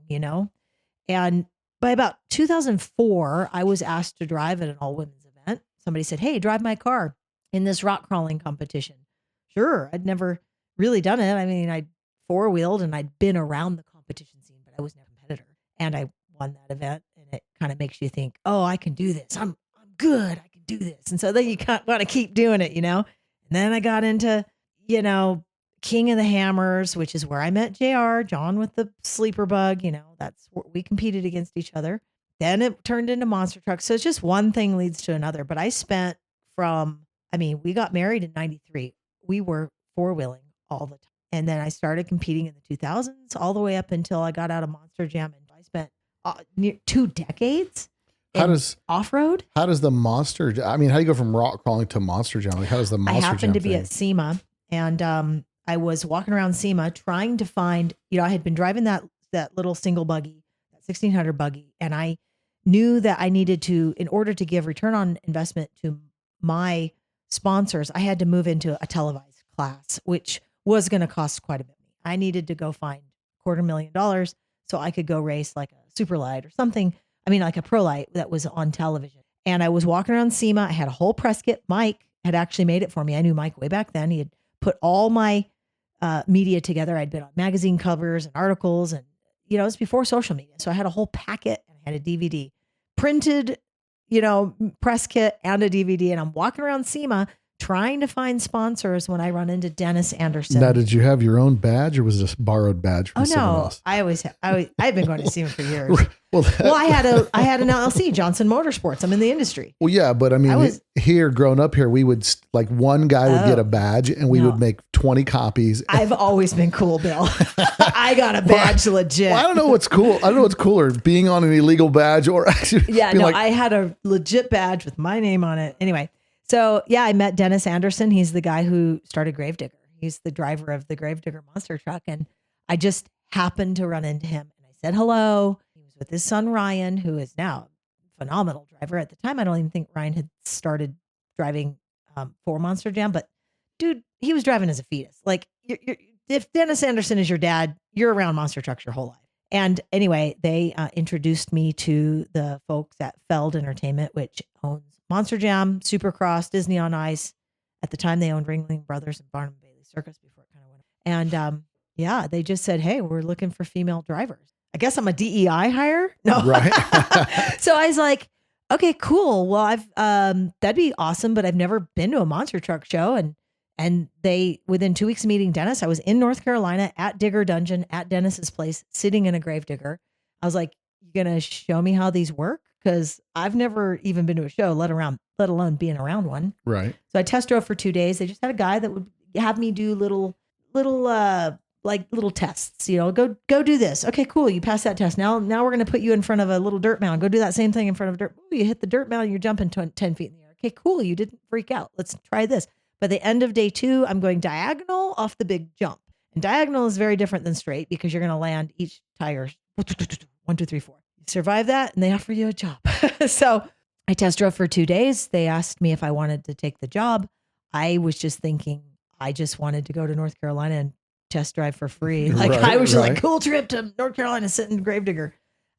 And by about 2004, I was asked to drive at an all women's event. Somebody said, "Hey, drive my car in this rock crawling competition." Sure. I'd never really done it. I mean, I'd four-wheeled and I'd been around the competition scene, but I was never a competitor. And I won that event, and it kind of makes you think, oh, I can do this. I'm good. I can do this. And so then you want to keep doing it, And then I got into, King of the Hammers, which is where I met JR, John with the sleeper bug, that's where we competed against each other. Then it turned into monster trucks. So it's just one thing leads to another. But I spent we got married in 93. We were four-wheeling all the time. And then I started competing in the 2000s all the way up until I got out of Monster Jam. And I spent near 2 decades off-road. How does the monster, how do you go from rock crawling to monster jam? How does the monster jam I happened to be at SEMA, and I was walking around SEMA trying to find, I had been driving that little single buggy, that 1600 buggy. And I knew that I needed to, in order to give return on investment to my sponsors, I had to move into a televised class, which was going to cost quite a bit. I needed to go find $250,000 so I could go race like a super light or something. Like a pro light that was on television. And I was walking around SEMA. I had a whole press kit. Mike had actually made it for me. I knew Mike way back then. He had put all my media together. I'd been on magazine covers and articles, and it was before social media. So I had a whole packet and I had a DVD, printed, press kit and a DVD. And I'm walking around SEMA trying to find sponsors when I run into Dennis Anderson. Now, did you have your own badge or was this a borrowed badge from someone else? I've been going to SEMA for years. Well, I had an LLC, Johnson Motorsports. I'm in the industry. Well, yeah, but here, growing up here, we would one guy would get a badge and we would make 20 copies. I've always been cool, Bill. I got a badge legit. Well, I don't know what's cool. I don't know what's cooler, being on an illegal badge or actually. Yeah, no, I had a legit badge with my name on it. Anyway. So yeah, I met Dennis Anderson. He's the guy who started Gravedigger. He's the driver of the Gravedigger monster truck. And I just happened to run into him and I said hello. He was with his son, Ryan, who is now a phenomenal driver. At the time, I don't even think Ryan had started driving for Monster Jam, but dude, he was driving as a fetus. Like if Dennis Anderson is your dad, you're around monster trucks your whole life. And anyway, they introduced me to the folks at Feld Entertainment, which owns Monster Jam, Supercross, Disney on Ice. At the time, they owned Ringling Brothers and Barnum Bailey Circus before it kind of went. And they just said, "Hey, we're looking for female drivers." I guess I'm a DEI hire. No, right. So I was like, "Okay, cool. Well, I've that'd be awesome, but I've never been to a monster truck show." And they, within 2 weeks of meeting Dennis, I was in North Carolina at Digger Dungeon at Dennis's place, sitting in a Gravedigger. I was like, "You gonna show me how these work? Because I've never even been to a show, let alone being around one." Right. So I test drove for 2 days. They just had a guy that would have me do little tests. Go do this. Okay, cool. You passed that test. Now we're gonna put you in front of a little dirt mound. Go do that same thing in front of a dirt. Ooh, you hit the dirt mound. You're jumping 10 feet in the air. Okay, cool. You didn't freak out. Let's try this. By the end of day 2, I'm going diagonal off the big jump. And diagonal is very different than straight because you're going to land each tire 1, 2, 3, 4. You survive that and they offer you a job. So I test drove for 2 days. They asked me if I wanted to take the job. I was just thinking I just wanted to go to North Carolina and test drive for free. I was just like, cool trip to North Carolina, sit in Gravedigger.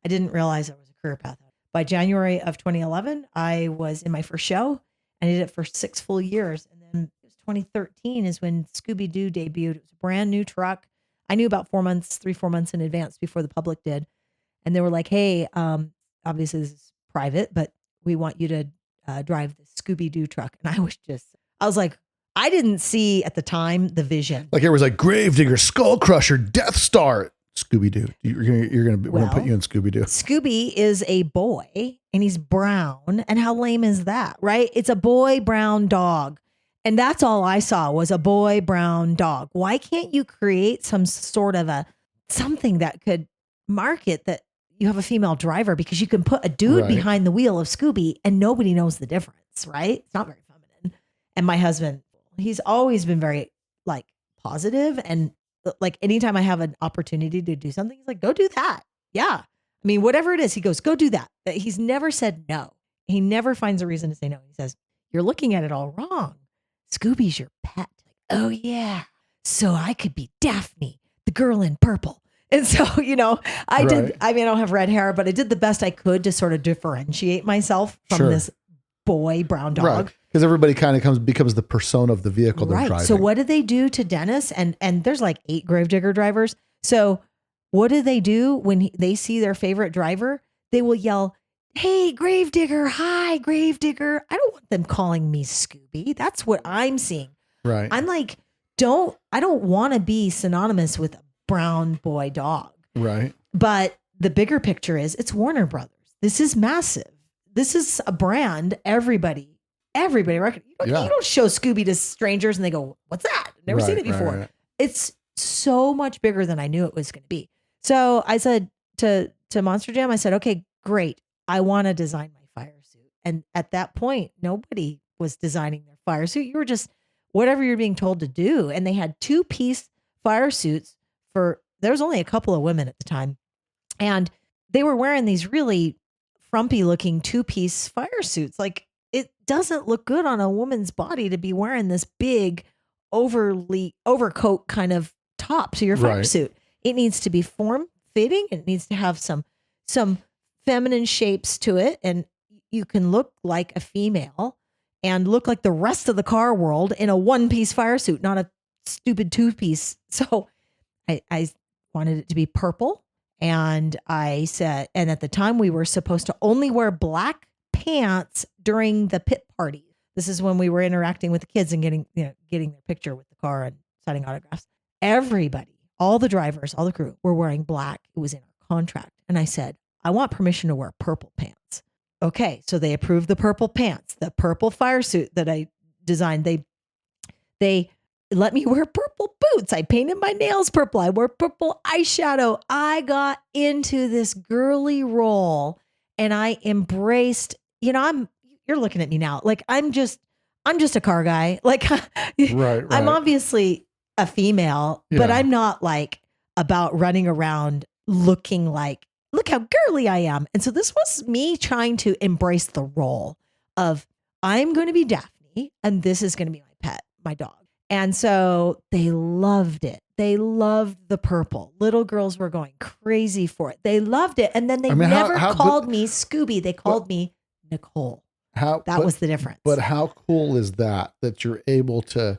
I didn't realize it was a career path. By January of 2011, I was in my first show. I did it for 6 full years. And then it was 2013 is when Scooby-Doo debuted. It was a brand new truck. I knew about 4 months in advance before the public did. And they were like, "Hey, obviously this is private, but we want you to drive the Scooby-Doo truck." And I was like, I didn't see at the time the vision. Like it was like Gravedigger, Skull Crusher, Death Star, Scooby-Doo. We're gonna put you in Scooby-Doo. Scooby is a boy and he's brown. And how lame is that, right? It's a boy brown dog. And that's all I saw was a boy brown dog. Why can't you create some sort of a something that could market that you have a female driver, because you can put a dude Right. behind the wheel of Scooby and nobody knows the difference, right? It's not very feminine. And my husband, he's always been very like positive, and like anytime I have an opportunity to do something, he's like, go do that. Yeah. I mean, whatever it is, he goes, go do that. But he's never said no. He never finds a reason to say no. He says, you're looking at it all wrong. Scooby's your pet. Like, oh yeah. So I could be Daphne, the girl in purple. And so, I did, I mean, I don't have red hair, but I did the best I could to sort of differentiate myself from this boy brown dog. Right. Because everybody kind of becomes the persona of the vehicle they're driving. So what did they do to Dennis? And there's like 8 Gravedigger drivers. So what do they do when they see their favorite driver? They will yell, hey, Gravedigger, hi, Gravedigger. I don't want them calling me Scooby. That's what I'm seeing. Right. I'm like, I don't want to be synonymous with a brown boy dog. Right. But the bigger picture is it's Warner Brothers. This is massive. This is a brand everybody reckon. You don't show Scooby to strangers and they go, what's that? Never seen it before. Right. It's so much bigger than I knew it was going to be. So I said to Monster Jam, I said, okay, great. I want to design my fire suit. And at that point, nobody was designing their fire suit. You were just whatever you're being told to do. And they had 2-piece fire suits there was only a couple of women at the time. And they were wearing these really frumpy looking 2-piece fire suits. Like, it doesn't look good on a woman's body to be wearing this big overcoat kind of top to your fire suit. It needs to be form fitting. It needs to have some feminine shapes to it. And you can look like a female and look like the rest of the car world in a 1-piece fire suit, not a stupid 2-piece. So I wanted it to be purple. And I said, and at the time we were supposed to only wear black pants during the pit party. This is when we were interacting with the kids and getting their picture with the car and signing autographs. Everybody, all the drivers, all the crew were wearing black. It was in our contract. And I said, I want permission to wear purple pants. Okay. So they approved the purple pants, the purple fire suit that I designed. They let me wear purple boots. I painted my nails purple. I wore purple eyeshadow. I got into this girly role and I embraced, you're looking at me now. Like I'm just a car guy. Like right. I'm obviously a female, but I'm not like about running around looking like, look how girly I am. And so this was me trying to embrace the role of I'm going to be Daphne and this is going to be my pet, my dog. And so they loved it. They loved the purple. Little girls were going crazy for it. They loved it. And then they never called me Scooby. They called me Nicole. That was the difference. But how cool is that you're able to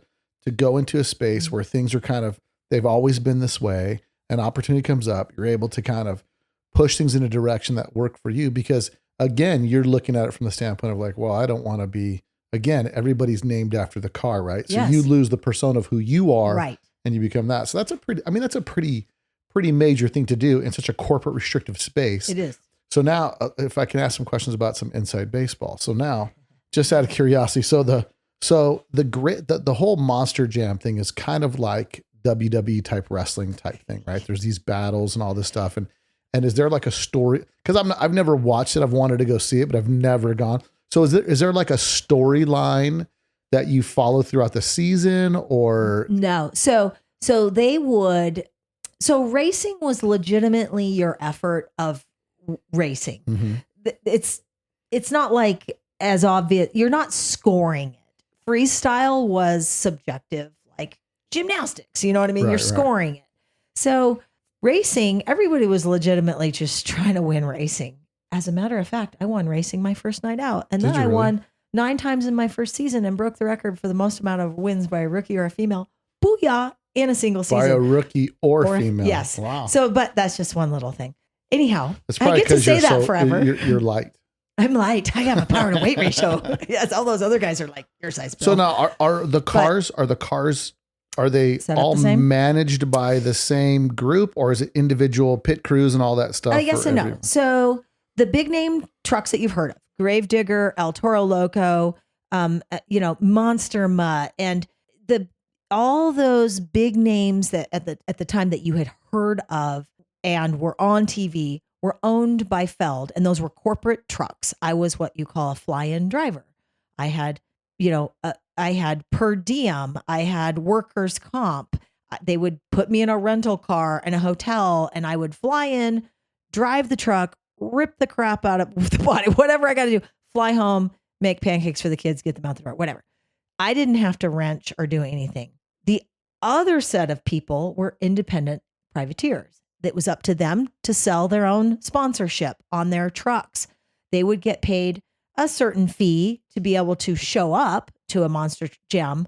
go into a space where things are they've always been this way. An opportunity comes up. You're able to kind of push things in a direction that work for you. Because again, you're looking at it from the standpoint of like, well, I don't want to be, again, everybody's named after the car, right? So you lose the persona of who you are, right? And you become that. So that's a pretty major thing to do in such a corporate restrictive space. It is. So now, if I can ask some questions about some inside baseball. So now, just out of curiosity, the whole Monster Jam thing is kind of like WWE type wrestling type thing, right? There's these battles and all this stuff, and is there like a story? Because I've never watched it. I've wanted to go see it, but I've never gone. So is there like a storyline that you follow throughout the season or no? So racing was legitimately your effort of racing. Mm-hmm. It's not like as obvious. You're not scoring it. Freestyle was subjective, like gymnastics. You know what I mean? You're scoring it. So racing, everybody was legitimately just trying to win racing. As a matter of fact, I won racing my first night out. And then I won 9 times in my first season and broke the record for the most amount of wins by a rookie or a female. Booyah! In a single season. By a rookie or female. Yes. Wow. So, but that's just one little thing. Anyhow, I get to say that forever. You're light. I'm light. I have a power to weight ratio. Yes. All those other guys are like your size. Bill. So now are the cars all managed by the same group, or is it individual pit crews and all that stuff? Yes and no. So the big name trucks that you've heard of, Gravedigger, El Toro Loco, Monster Mutt, and all those big names that at the time that you had heard of and were on TV were owned by Feld, and those were corporate trucks. I was what you call a fly-in driver. I had, I had per diem. I had workers' comp. They would put me in a rental car in a hotel, and I would fly in, drive the truck, rip the crap out of the body, whatever I got to do, fly home, make pancakes for the kids, get them out the door, whatever. I didn't have to wrench or do anything. The other set of people were independent privateers. It was up to them to sell their own sponsorship on their trucks. They would get paid a certain fee to be able to show up to a Monster Jam,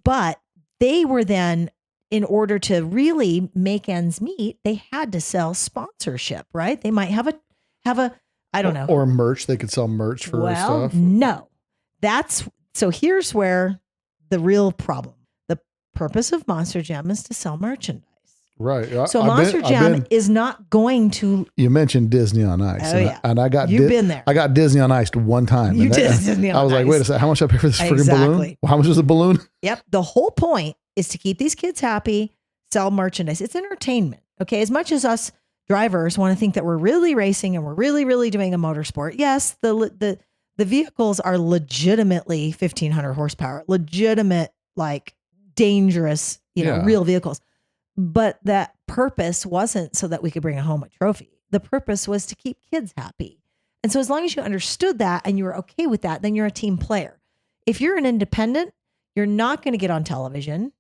but they were then, in order to really make ends meet, they had to sell sponsorship, right? They might have a, I don't know. Or merch. They could sell merch for stuff. No, so here's where the real problem. The purpose of Monster Jam is to sell merchandise. Right. So Monster Jam is not going to. You mentioned Disney on Ice. Oh, yeah. And I got, You've been there. I got Disney on Ice one time. You did Disney on Ice. I was like, wait a second, how much I pay for this freaking Exactly. balloon? How much is the balloon? Yep. The whole point is to keep these kids happy, sell merchandise. It's entertainment. Okay. As much as us drivers want to think that we're really racing and we're really, really doing a motorsport. Yes. The vehicles are legitimately 1,500 horsepower, legitimate, like dangerous, real vehicles. But that purpose wasn't so that we could bring home a trophy. The purpose was to keep kids happy. And so as long as you understood that and you were okay with that, then you're a team player. If you're an independent, you're not going to get on television.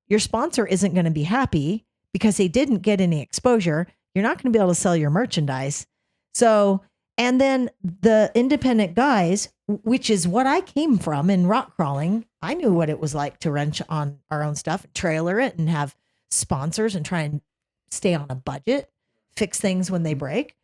Your sponsor isn't going to be happy because they didn't get any exposure. You're not going to be able to sell your merchandise. So, and then the independent guys, which is what I came from in rock crawling, I knew what it was like to wrench on our own stuff, trailer it, and have sponsors and try and stay on a budget, fix things when they break.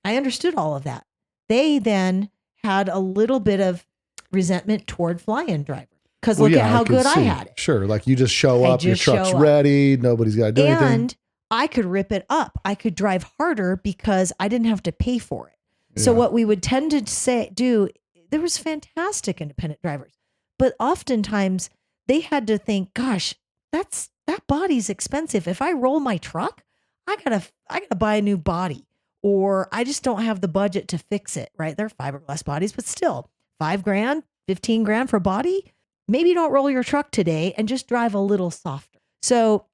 I understood all of that. They then had a little bit of resentment toward fly-in drivers because look at how good I had it. Sure. Like you just show up, your truck's ready. Nobody's got to do anything. And I could rip it up. I could drive harder because I didn't have to pay for it. So what we would tend to do, there was fantastic independent drivers, but oftentimes they had to think, gosh, that body's expensive. If I roll my truck, I gotta buy a new body, or I just don't have the budget to fix it, right? They're fiberglass bodies, but still $5,000, $15,000 for a body. Maybe don't roll your truck today and just drive a little softer. So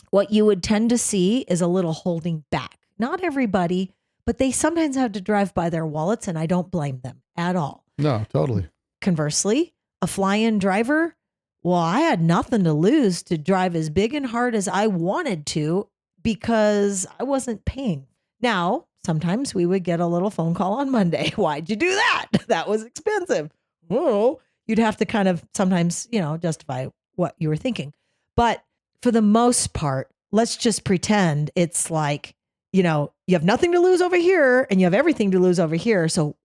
what you would tend to see is a little holding back. Not everybody, but they sometimes have to drive by their wallets, and I don't blame them at all. No, totally. Conversely, a fly-in driver, well, I had nothing to lose to drive as big and hard as I wanted to because I wasn't paying. Now, sometimes we would get a little phone call on Monday. Why'd you do that? That was expensive. Oh, you'd have to kind of sometimes, justify what you were thinking. But for the most part, let's just pretend it's like, you have nothing to lose over here and you have everything to lose over here. So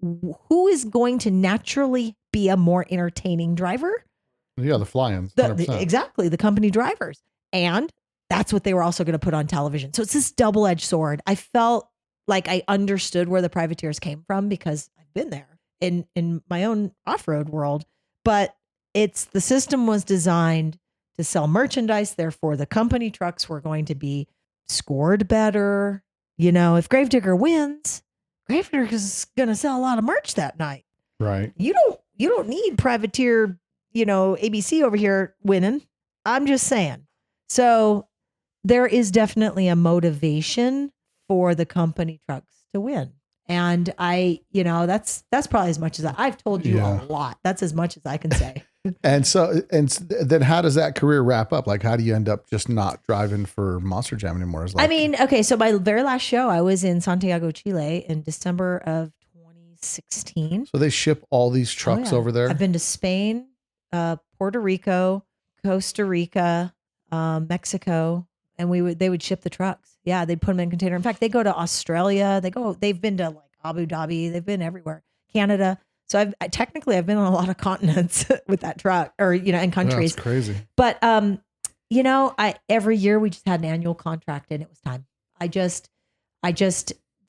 who is going to naturally be a more entertaining driver? Yeah, the fly-ins. Exactly. The company drivers. And that's what they were also going to put on television. So it's this double-edged sword. I felt like I understood where the privateers came from because I've been there in my own off-road world. But the system was designed to sell merchandise. Therefore, the company trucks were going to be scored better. If Gravedigger wins, Gravedigger is going to sell a lot of merch that night. Right. You don't need privateer, ABC over here winning. I'm just saying. So there is definitely a motivation for the company trucks to win. And that's probably as much as I've told you a lot. That's as much as I can say. And then how does that career wrap up? Like, how do you end up just not driving for Monster Jam anymore? So my very last show, I was in Santiago, Chile in December of 2016. So they ship all these trucks over there? I've been to Spain, Puerto Rico, Costa Rica, Mexico, and they would ship the trucks. Yeah, they'd put them in a container. In fact, they go to Australia. They've been to like Abu Dhabi. They've been everywhere. Canada. So I've been on a lot of continents with that truck, or in countries. That's crazy. But every year we just had an annual contract, and it was time. I just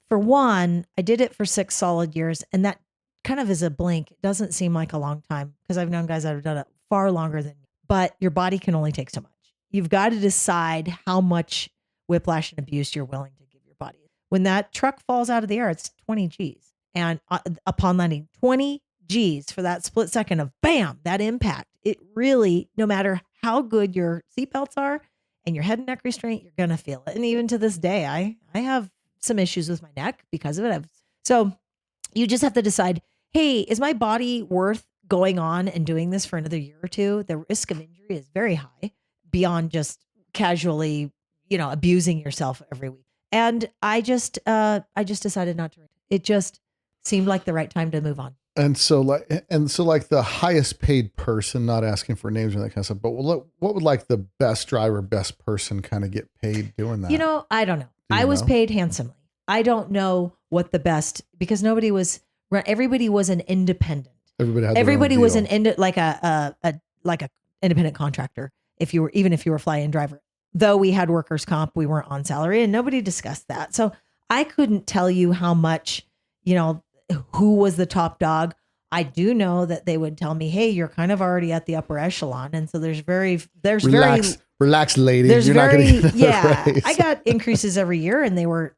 for one, I did it for 6 solid years, and that kind of is a blink. It doesn't seem like a long time because I've known guys that have done it far longer than me. But your body can only take so much. You've got to decide how much whiplash and abuse you're willing to give your body. When that truck falls out of the air, it's 20 G's. And upon landing, 20 G's for that split second of bam, that impact, it really, no matter how good your seatbelts are and your head and neck restraint, you're going to feel it. And even to this day, I have some issues with my neck because of it. So you just have to decide, hey, is my body worth going on and doing this for another year or two? The risk of injury is very high beyond just casually, abusing yourself every week. And I just decided not to. It just seemed like the right time to move on. And so like the highest paid person, not asking for names or that kind of stuff, but what would like the best driver, best person kind of get paid doing that? I don't know. I was paid handsomely. I don't know what the best, because everybody was an independent. Everybody was like a independent contractor. If you were a fly-in driver, though we had workers' comp, we weren't on salary, and nobody discussed that. So I couldn't tell you how much, who was the top dog. I do know that they would tell me, hey, you're kind of already at the upper echelon. And so relax, lady. You're not going to get I got increases every year and they were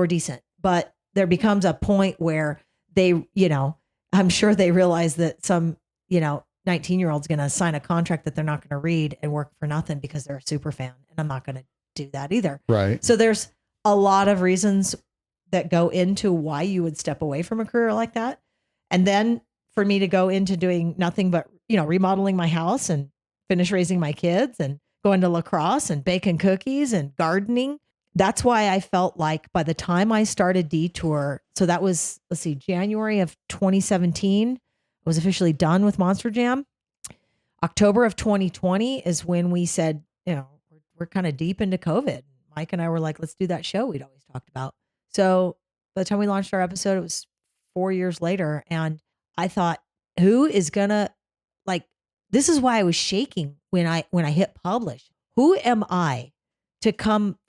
decent, but there becomes a point where they, I'm sure they realize that some, 19-year-old's going to sign a contract that they're not going to read and work for nothing because they're a super fan. And I'm not going to do that either. Right. So there's a lot of reasons that go into why you would step away from a career like that. And then for me to go into doing nothing but, remodeling my house and finish raising my kids and going to lacrosse and baking cookies and gardening. That's why I felt like by the time I started Detour, so that was, January of 2017, I was officially done with Monster Jam. October of 2020 is when we said, we're kind of deep into COVID. Mike and I were like, let's do that show we'd always talked about. So by the time we launched our episode, it was 4 years later. And I thought, who is gonna, this is why I was shaking when I hit publish. Who am I to come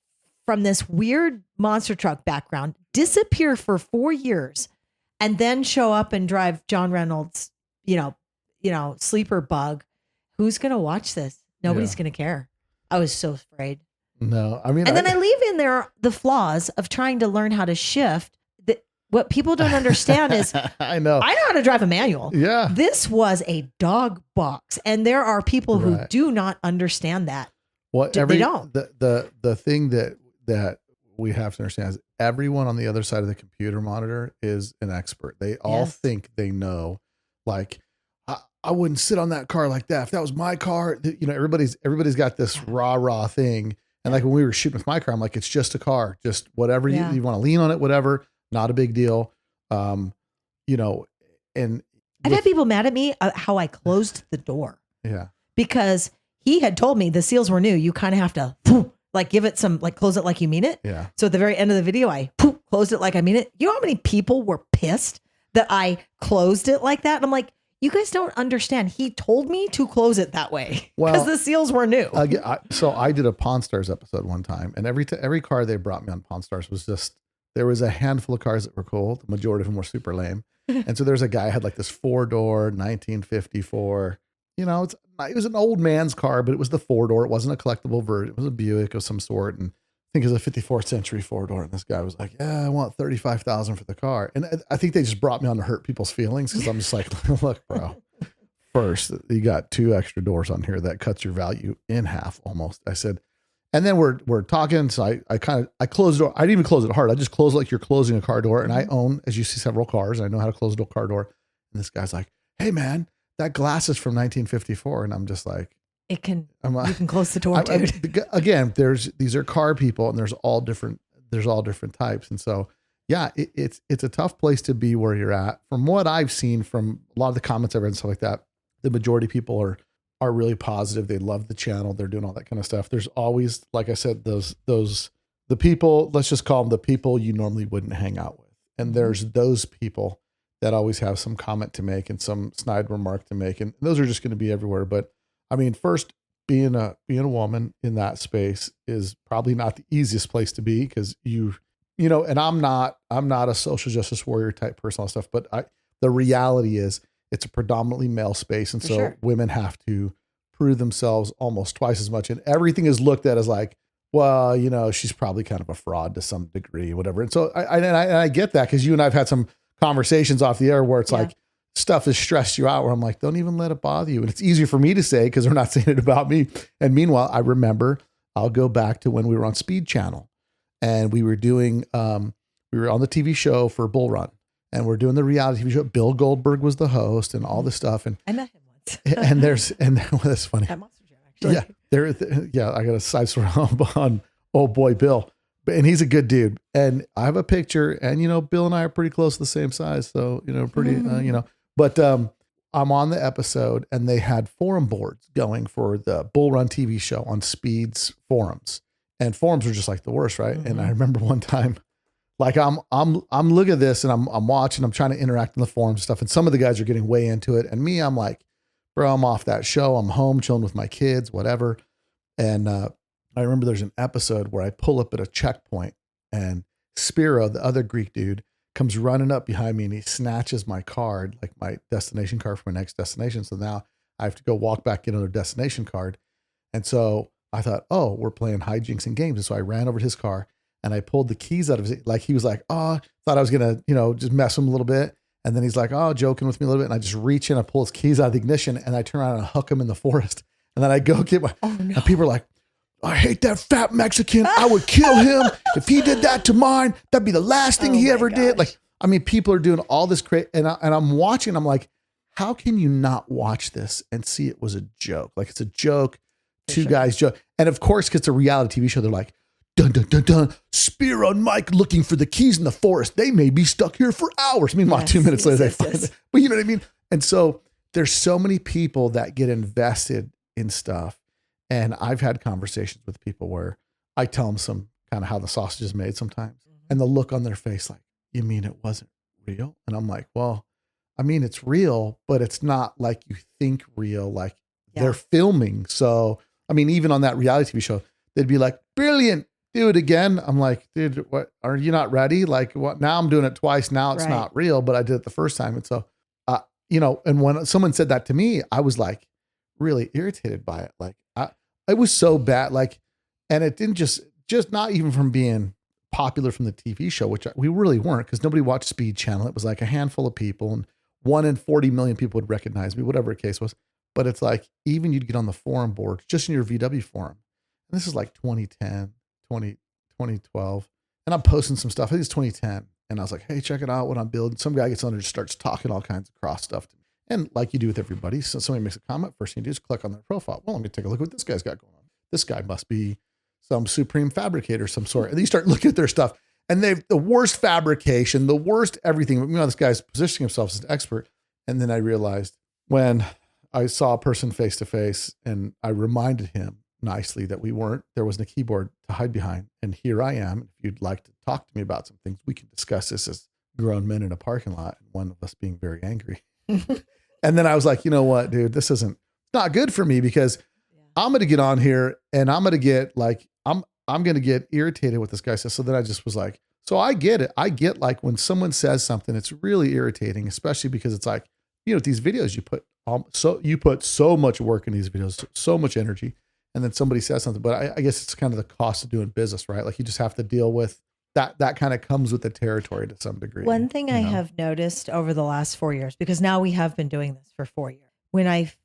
from this weird monster truck background, disappear for 4 years, and then show up and drive John Reynolds, sleeper bug? Who's going to watch this? Nobody's going to care. I was so afraid. No, I mean, and then I leave in there the flaws of trying to learn how to shift. What people don't understand is I know how to drive a manual. Yeah. This was a dog box. And there are people who do not understand that. Well, they don't. The thing that we have to understand is everyone on the other side of the computer monitor is an expert. They all think they know, I wouldn't sit on that car like that. If that was my car, everybody's got this rah thing. And like when we were shooting with my car, I'm like, it's just a car, just whatever you want to lean on it, whatever, not a big deal. And I've had people mad at me how I closed the door. Yeah. Because he had told me the seals were new. You kind of have to give it some, close it like you mean it. Yeah. So at the very end of the video, I closed it like I mean it. You know how many people were pissed that I closed it like that? And I'm like, you guys don't understand. He told me to close it that way because the seals were new. So I did a Pawn Stars episode one time, and every car they brought me on Pawn Stars was just, there was a handful of cars that were cool. The majority of them were super lame. And so there's a guy had this 4-door 1954, it was an old man's car, but it was the 4-door. It wasn't a collectible version. It was a Buick of some sort. And I think it was a 54th century 4-door. And this guy was like, yeah, I want $35,000 for the car. And I think they just brought me on to hurt people's feelings. Cause I'm just like, look, bro, first you got 2 extra doors on here that cuts your value in half almost. I said, and then we're talking. So I closed the door. I didn't even close it hard. I just closed like you're closing a car door. And I own, as you see, several cars. And I know how to close a car door. And this guy's like, hey man, that glass is from 1954. And I'm just like, you can close the door, dude. Again, these are car people and there's all different types. And so, yeah, it's a tough place to be where you're at. From what I've seen from a lot of the comments I've read and stuff like that, the majority of people are really positive. They love the channel. They're doing all that kind of stuff. There's always, like I said, the people, let's just call them the people you normally wouldn't hang out with. And there's those people that always have some comment to make and some snide remark to make. And those are just going to be everywhere. But I mean, first, being a woman in that space is probably not the easiest place to be because and I'm not a social justice warrior type person, all stuff, but the reality is it's a predominantly male space. And so women have to prove themselves almost twice as much. And everything is looked at as like, well, she's probably kind of a fraud to some degree, whatever. And so I get that because you and I've had some conversations off the air where it's like stuff has stressed you out where I'm like, don't even let it bother you. And it's easier for me to say because they're not saying it about me. And meanwhile, I remember I'll go back to when we were on Speed Channel and we were doing, we were on the TV show for Bull Run and we're doing the reality TV show. Bill Goldberg was the host and all this stuff. And I met him once. That's funny. At Monster Jam, actually. I got a side story on old boy Bill, and he's a good dude. And I have a picture, and Bill and I are pretty close to the same size, so pretty, But I'm on the episode, and they had forum boards going for the Bull Run TV show on Speed's forums, and forums are just like the worst, right? Mm-hmm. And I remember one time, like I'm looking at this, and I'm watching, I'm trying to interact in the forums and stuff, and some of the guys are getting way into it, and me, I'm like, bro, I'm off that show. I'm home chilling with my kids, whatever. And I remember there's an episode where I pull up at a checkpoint and Spiro, the other Greek dude, comes running up behind me and he snatches my card, like my destination card for my next destination. So now I have to go walk back, get another destination card. And so I thought, oh, we're playing hijinks and games. And so I ran over to his car and I pulled the keys out of his, like he was like, oh, thought I was going to, just mess him a little bit. And then he's like, oh, joking with me a little bit. And I just reach in, I pull his keys out of the ignition and I turn around and hook him in the forest. And then I go get my, and people are like, I hate that fat Mexican. I would kill him. If he did that to mine, that'd be the last thing he ever did. Like, I mean, people are doing all this crazy. And I'm watching, I'm like, how can you not watch this and see it was a joke? Like it's a joke, two guys joke. And of course, because it's a reality TV show, they're like, dun, dun, dun, dun, Spiro and Mike looking for the keys in the forest. They may be stuck here for hours. Meanwhile, 2 minutes later, they find it. But you know what I mean? And so there's so many people that get invested in stuff. And I've had conversations with people where I tell them some kind of how the sausage is made sometimes. And the look on their face, like, you mean it wasn't real? And I'm like, well, I mean, it's real, but it's not like you think real, like they're filming. So, I mean, even on that reality TV show, they'd be like, brilliant, do it again. I'm like, dude, what, are you not ready? Like what? Now I'm doing it twice. Now it's not real, but I did it the first time. And so, and when someone said that to me, I was like really irritated by it. Like it was so bad. Like, and it didn't just not even from being popular from the TV show, which we really weren't because nobody watched Speed Channel. It was like a handful of people and 1 in 40 million people would recognize me, whatever the case was. But it's like, even you'd get on the forum board, just in your VW forum. And this is like 2010, 2012. And I'm posting some stuff. I think it's 2010. And I was like, hey, check it out what I'm building. Some guy gets on there and just starts talking all kinds of cross stuff to me. And like you do with everybody, so somebody makes a comment, first thing you do is click on their profile. Well, let me take a look at what this guy's got going on. This guy must be some supreme fabricator of some sort. And then you start looking at their stuff and they've the worst fabrication, the worst everything. This guy's positioning himself as an expert. And then I realized when I saw a person face to face and I reminded him nicely that there wasn't a keyboard to hide behind. And here I am. If you'd like to talk to me about some things, we can discuss this as grown men in a parking lot. And one of us being very angry. And then I was like, you know what, dude, this isn't not good for me because I'm going to get on here and I'm going to get like, I'm going to get irritated with this guy says. So then I just was like, so I get it. I get like when someone says something, it's really irritating, especially because it's like, these videos you put so much work in these videos, so much energy, and then somebody says something, but I guess it's kind of the cost of doing business, right? Like you just have to deal with that kind of comes with the territory to some degree. One thing I have noticed over the last 4 years, because now we have been doing this for 4 years.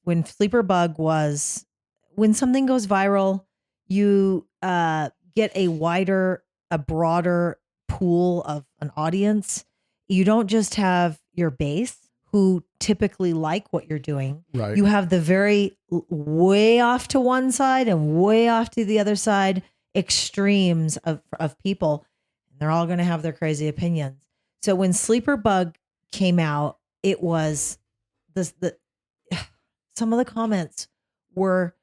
When Sleeper Bug when something goes viral, you get a broader pool of an audience. You don't just have your base who typically like what you're doing. Right. You have the very way off to one side and way off to the other side extremes of people. They're all going to have their crazy opinions. So when Sleeper Bug came out, it was some of the comments were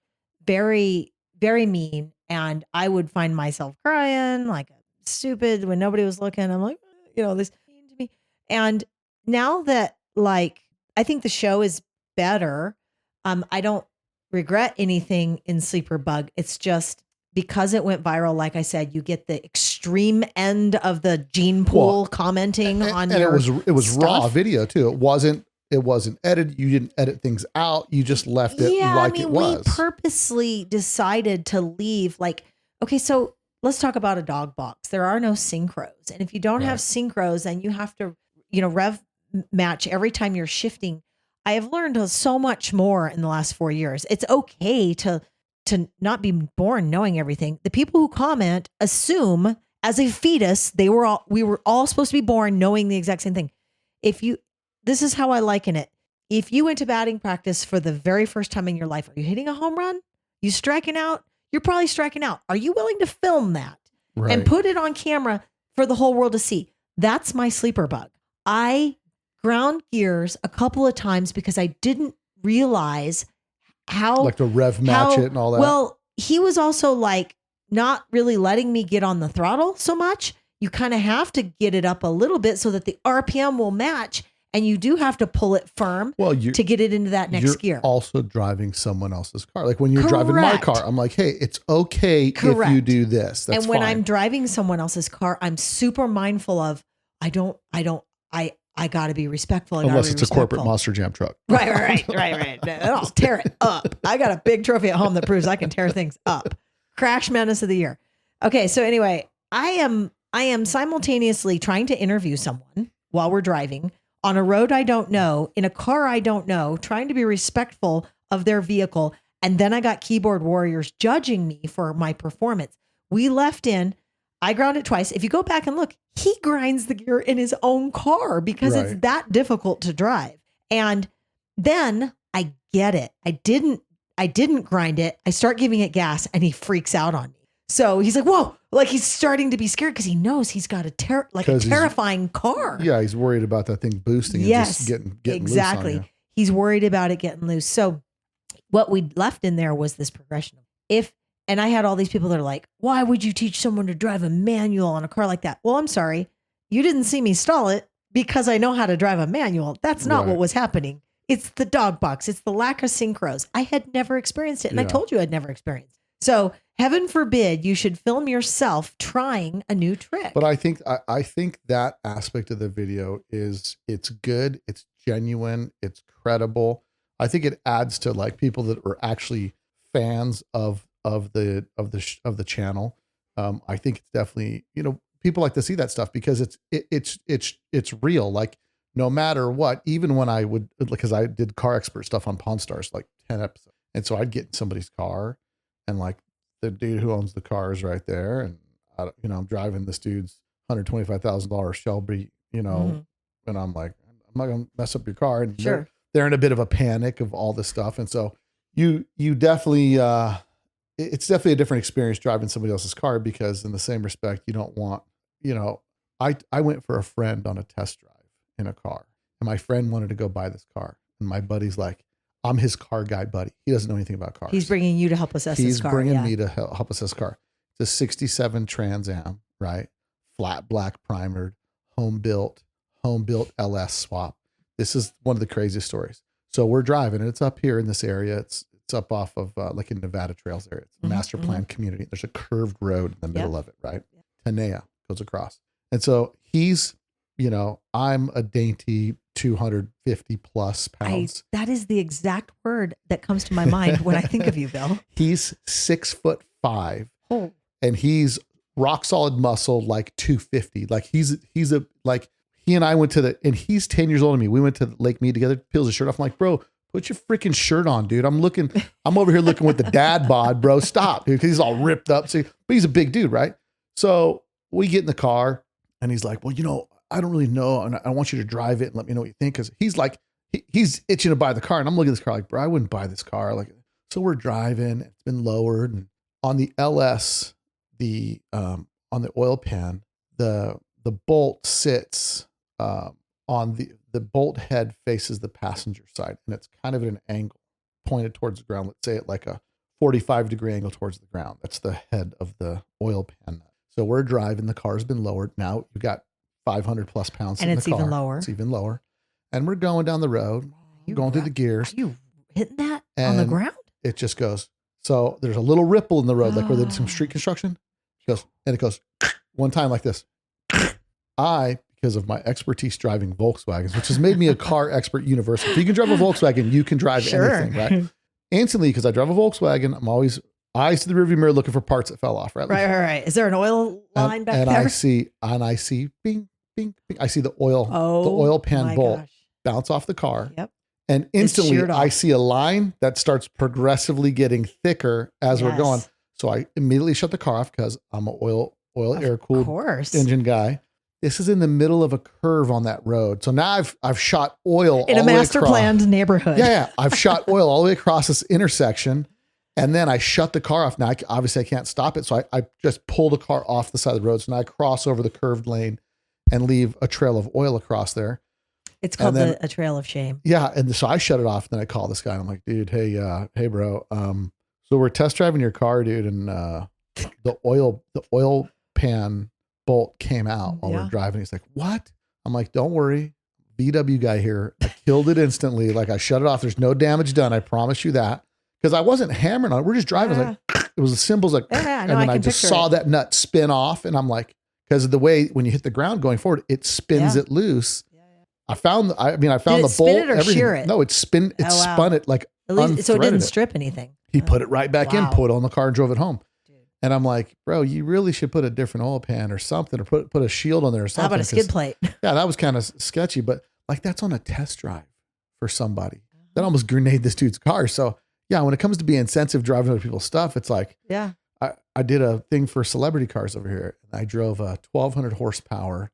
very, very mean. And I would find myself crying like stupid when nobody was looking. I'm like, this mean to me. And now that I think the show is better. I don't regret anything in Sleeper Bug. It's just, because it went viral, like I said, you get the extreme end of the gene pool commenting on your it was stuff. Raw video too. It wasn't edited. You didn't edit things out. You just left it it was. We purposely decided to leave Okay, so let's talk about a dog box. There are no synchros. And if you don't have synchros, then you have to, rev match every time you're shifting. I have learned so much more in the last 4 years. It's okay to not be born knowing everything. The people who comment assume as a fetus, we were all supposed to be born knowing the exact same thing. This is how I liken it. If you went to batting practice for the very first time in your life, are you hitting a home run? You striking out? You're probably striking out. Are you willing to film that and put it on camera for the whole world to see? That's my sleeper bug. I ground gears a couple of times because I didn't realize how like to rev match it and all that. Well, he was also like not really letting me get on the throttle so much. You kind of have to get it up a little bit so that the RPM will match. And you do have to pull it firm to get it into that next gear. You're also driving someone else's car. Like when you're driving my car, I'm like, hey, it's okay if you do this. That's when fine. I'm driving someone else's car, I'm super mindful of, I got to be respectful. Unless it's a corporate Monster Jam truck. Right. I'll tear it up. I got a big trophy at home that proves I can tear things up. Crash Menace of the Year. Okay, so anyway, I am simultaneously trying to interview someone while we're driving on a road I don't know, in a car I don't know, trying to be respectful of their vehicle. And then I got keyboard warriors judging me for my performance. We left in, I ground it twice. If you go back and look, he grinds the gear in his own car because it's that difficult to drive. And then I get it. I didn't grind it. I start giving it gas and he freaks out on me. So he's like, whoa, like he's starting to be scared because he knows he's got a terrifying car. Yeah, he's worried about that thing boosting and just getting exactly. loose on you. He's worried about it getting loose. So what we left in there was this progression. And I had all these people that are like, why would you teach someone to drive a manual on a car like that? Well, I'm sorry. You didn't see me stall it because I know how to drive a manual. That's not what was happening. It's the dog box. It's the lack of synchros. I had never experienced it. And I told you I'd never experienced it. So heaven forbid you should film yourself trying a new trick. But I think that aspect of the video it's good, it's genuine, it's credible. I think it adds to like people that are actually fans of the channel. I think it's definitely, people like to see that stuff because it's real. Like no matter what, even when I would, because I did car expert stuff on Pawn Stars, like 10 episodes. And so I'd get in somebody's car and like the dude who owns the car is right there. And I'm driving this dude's $125,000 Shelby, and I'm like, I'm not going to mess up your car. And they're in a bit of a panic of all this stuff. And so you definitely, it's definitely a different experience driving somebody else's car because in the same respect, you don't want, I went for a friend on a test drive in a car and my friend wanted to go buy this car. And my buddy's like, I'm his car guy, buddy. He doesn't know anything about cars. He's bringing you to help assess his car. He's bringing me to help assess car. It's a 67 Trans Am, right? Flat black primered, home built LS swap. This is one of the craziest stories. So we're driving and it's up here in this area. It's up off of like in Nevada Trails area. It's a master plan community. There's a curved road in the middle of it, right? Tenaya goes across. And so he's, I'm a dainty 250 plus pounds. That is the exact word that comes to my mind when I think of you, Bill. He's 6'5", and he's rock solid muscle, like 250. Like he and I went and he's 10 years older than me. We went to Lake Mead together, peels his shirt off. I'm like, bro, put your freaking shirt on, dude. I'm over here looking with the dad bod, bro. Stop, dude. Cause he's all ripped up. But he's a big dude, right? So we get in the car and he's like, well, I don't really know. And I want you to drive it and let me know what you think. Cause he's like, he's itching to buy the car. And I'm looking at this car like, bro, I wouldn't buy this car. Like, so we're driving, it's been lowered. And on the LS, on the oil pan, the bolt sits, on the bolt head faces the passenger side. And it's kind of at an angle pointed towards the ground. Let's say at like a 45-degree angle towards the ground. That's the head of the oil pan. So we're driving, the car's been lowered. Now you've got 500 plus pounds in the car. And it's even lower. It's even lower. And we're going down the road, going through the gears. Are you hitting that on the ground? It just goes. So there's a little ripple in the road, like where they did some street construction. It goes one time like this. Because of my expertise driving Volkswagens, which has made me a car expert university. If you can drive a Volkswagen, you can drive anything, right? Instantly, because I drive a Volkswagen, I'm always I see the rearview mirror looking for parts that fell off. Right. Is there an oil line back and there? I see bing, bing, bing. I see the oil pan bolt bounce off the car. Yep. And instantly I see a line that starts progressively getting thicker as we're going. So I immediately shut the car off because I'm an oil air cooled engine guy. This is in the middle of a curve on that road. So now I've shot oil in a master planned neighborhood. Yeah. I've shot oil all the way across this intersection. And then I shut the car off. Now, obviously I can't stop it. So I just pull the car off the side of the road. So now I cross over the curved lane and leave a trail of oil across there. It's called a trail of shame. Yeah. And so I shut it off. And then I call this guy and I'm like, dude, hey bro. So we're test driving your car, dude. And the oil pan bolt came out while we're driving. He's like, what? I'm like, don't worry. VW guy here. I killed it instantly. Like I shut it off. There's no damage done. I promise you that. Because I wasn't hammering on it. We're just driving. It was like, it was the symbols like, and then I just saw that nut spin off. And I'm like, because of the way when you hit the ground going forward, it spins it loose. I found the bolt. Spin it or everything. Shear it? No, it spun it like at least, so it didn't strip anything. He put it right back in, put it on the car and drove it home. Dude. And I'm like, bro, you really should put a different oil pan or something, or put a shield on there or something. How about a skid plate? Yeah, that was kind of sketchy, but like that's on a test drive for somebody. That almost grenade this dude's car. So yeah, when it comes to being sensitive driving other people's stuff, it's like, I did a thing for celebrity cars over here. I drove a 1200 horsepower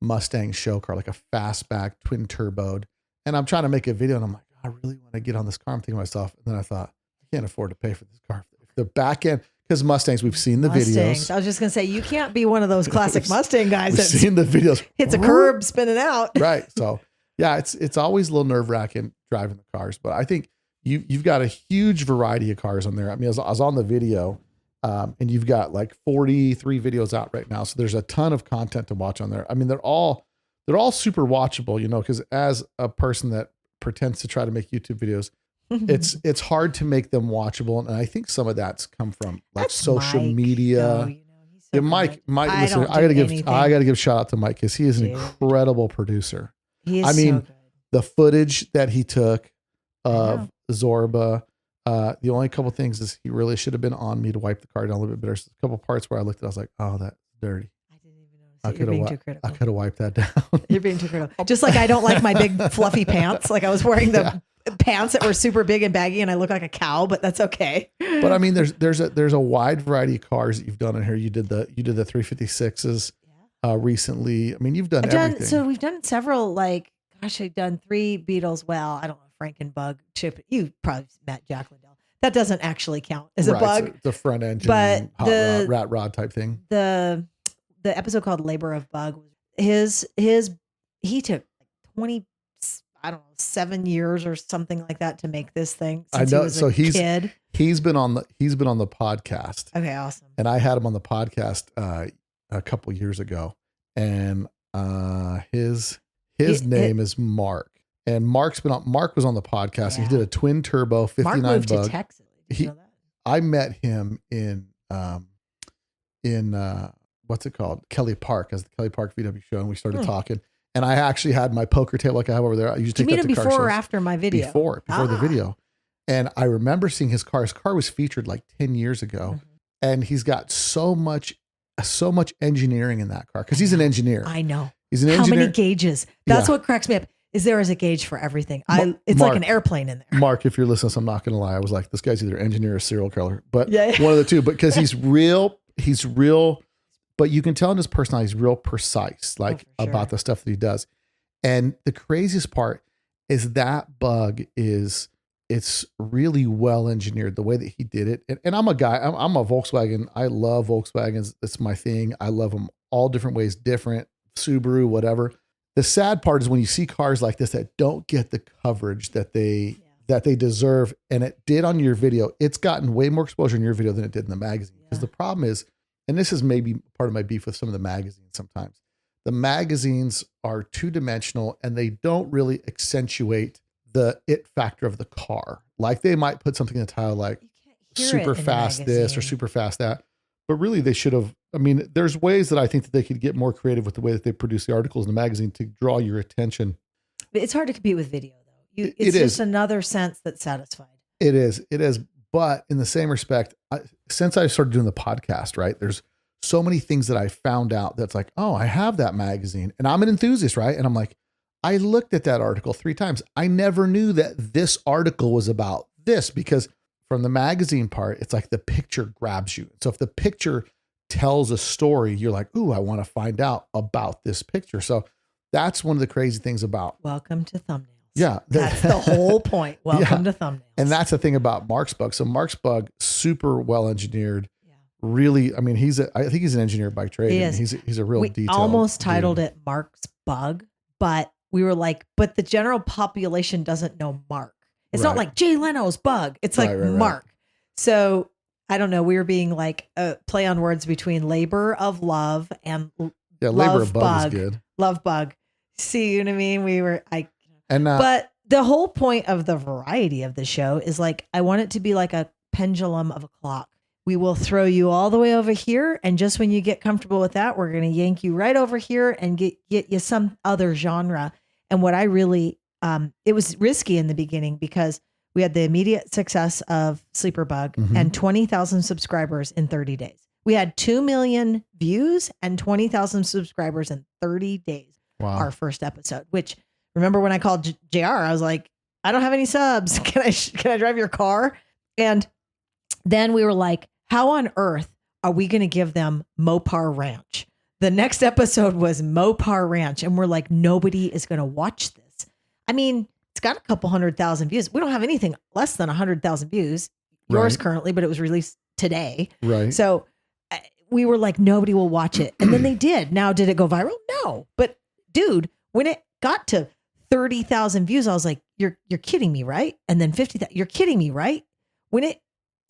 Mustang show car, like a fastback twin turboed. And I'm trying to make a video and I'm like, I really want to get on this car. I'm thinking to myself. And then I thought, I can't afford to pay for this car. The back end, because Mustangs, we've seen the videos. I was just going to say, you can't be one of those classic Mustang guys that's seen the videos. Hits a curb spinning out. Right. So yeah, it's always a little nerve wracking driving the cars, but I think you've got a huge variety of cars on there. I mean, I was on the video, and you've got like 43 videos out right now. So there's a ton of content to watch on there. I mean, they're all super watchable, because as a person that pretends to try to make YouTube videos, it's hard to make them watchable. And I think some of that's come from like social media. So Mike, listen, I gotta give shout out to Mike because he is an incredible producer. The footage that he took of Zorba, the only couple things is he really should have been on me to wipe the car down a little bit better. So a couple parts where I looked at it, I was like, oh, that's dirty. I didn't even notice. I could have wiped that down. You're being too critical. Just like I don't like my big fluffy pants. Like I was wearing the pants that were super big and baggy and I look like a cow, but that's okay. But I mean, there's a wide variety of cars that you've done in here. You did the 356s recently. I mean, you've done everything. So we've done several, I've done 3 Beetles. Well, I don't know, Frankenbug chip. You probably met Jack Liddell. That doesn't actually count as a bug. So the front engine, but hot rat rod type thing. The episode called Labor of Bug, he took 20, I don't know, 7 years or something like that to make this thing. I know. So he's been on the podcast. Okay, awesome. And I had him on the podcast a couple years ago, and his name is Mark. And Mark was on the podcast. And he did a twin turbo 59 Mark moved bug. to Texas. Did you know that? I met him in what's it called? Kelly Park, as the Kelly Park VW show, and we started talking. And I actually had my poker table like I have over there. I used to take that to car shows. Before or after my video? Before the video. And I remember seeing his car. His car was featured like 10 years ago. Mm-hmm. And he's got so much engineering in that car because he's an engineer. I know. He's an engineer. How many gauges? That's what cracks me up. There is a gauge for everything. It's Mark, like an airplane in there. Mark, if you're listening, so I'm not going to lie. I was like, this guy's either engineer or serial killer, but one of the two. But because he's real, but you can tell in his personality, he's real precise, about the stuff that he does. And the craziest part is that bug it's really well engineered the way that he did it. And I'm a guy, I'm a Volkswagen. I love Volkswagens. It's my thing. I love them all different ways, different Subaru, whatever. The sad part is when you see cars like this that don't get the coverage that they deserve. And it did on your video. It's gotten way more exposure in your video than it did in the magazine. Because the problem is, and this is maybe part of my beef with some of the magazines sometimes, the magazines are 2-dimensional and they don't really accentuate the it factor of the car. Like they might put something in the title like super fast this or super fast that. But really they should have, there's ways that I think that they could get more creative with the way that they produce the articles in the magazine to draw your attention. It's hard to compete with video though. It's just another sense that's satisfied. It is. But in the same respect, since I started doing the podcast, right, there's so many things that I found out that's like, oh, I have that magazine and I'm an enthusiast, right? And I'm like, I looked at that article 3 times. I never knew that this article was about this, because from the magazine part, it's like the picture grabs you. So if the picture tells a story, you're like, ooh, I want to find out about this picture. So that's one of the crazy things about. Welcome to thumbnails. Yeah. That's the whole point. Welcome to thumbnails. And that's the thing about Mark's Bug. So Mark's Bug, super well engineered. Really, I mean, I think he's an engineer by trade. He is. He's a real detailed. Almost titled dude. it Mark's Bug, but we were like, but the general population doesn't know Mark. It's not like Jay Leno's Bug. It's like Mark. So I don't know. We were being like a play on words between labor of love and labor of bug is good. Love Bug. See what I mean? But the whole point of the variety of the show is like, I want it to be like a pendulum of a clock. We will throw you all the way over here. And just when you get comfortable with that, we're going to yank you right over here and get you some other genre. And what I really, it was risky in the beginning because we had the immediate success of Sleeper Bug and 20,000 subscribers in 30 days. We had 2 million views and 20,000 subscribers in 30 days. Wow. Our first episode, which remember when I called JR, I was like, I don't have any subs. Can I drive your car? And then we were like, how on earth are we going to give them Mopar Ranch? The next episode was Mopar Ranch. And we're like, nobody is going to watch this. I mean, it's got a couple 100,000 views. We don't have anything less than 100,000 views. Yours currently, but it was released today. Right. So we were like, nobody will watch it. And then they did. Now, did it go viral? No. But dude, when it got to 30,000 views, I was like, you're kidding me, right? And then 50,000, you're kidding me, right? When it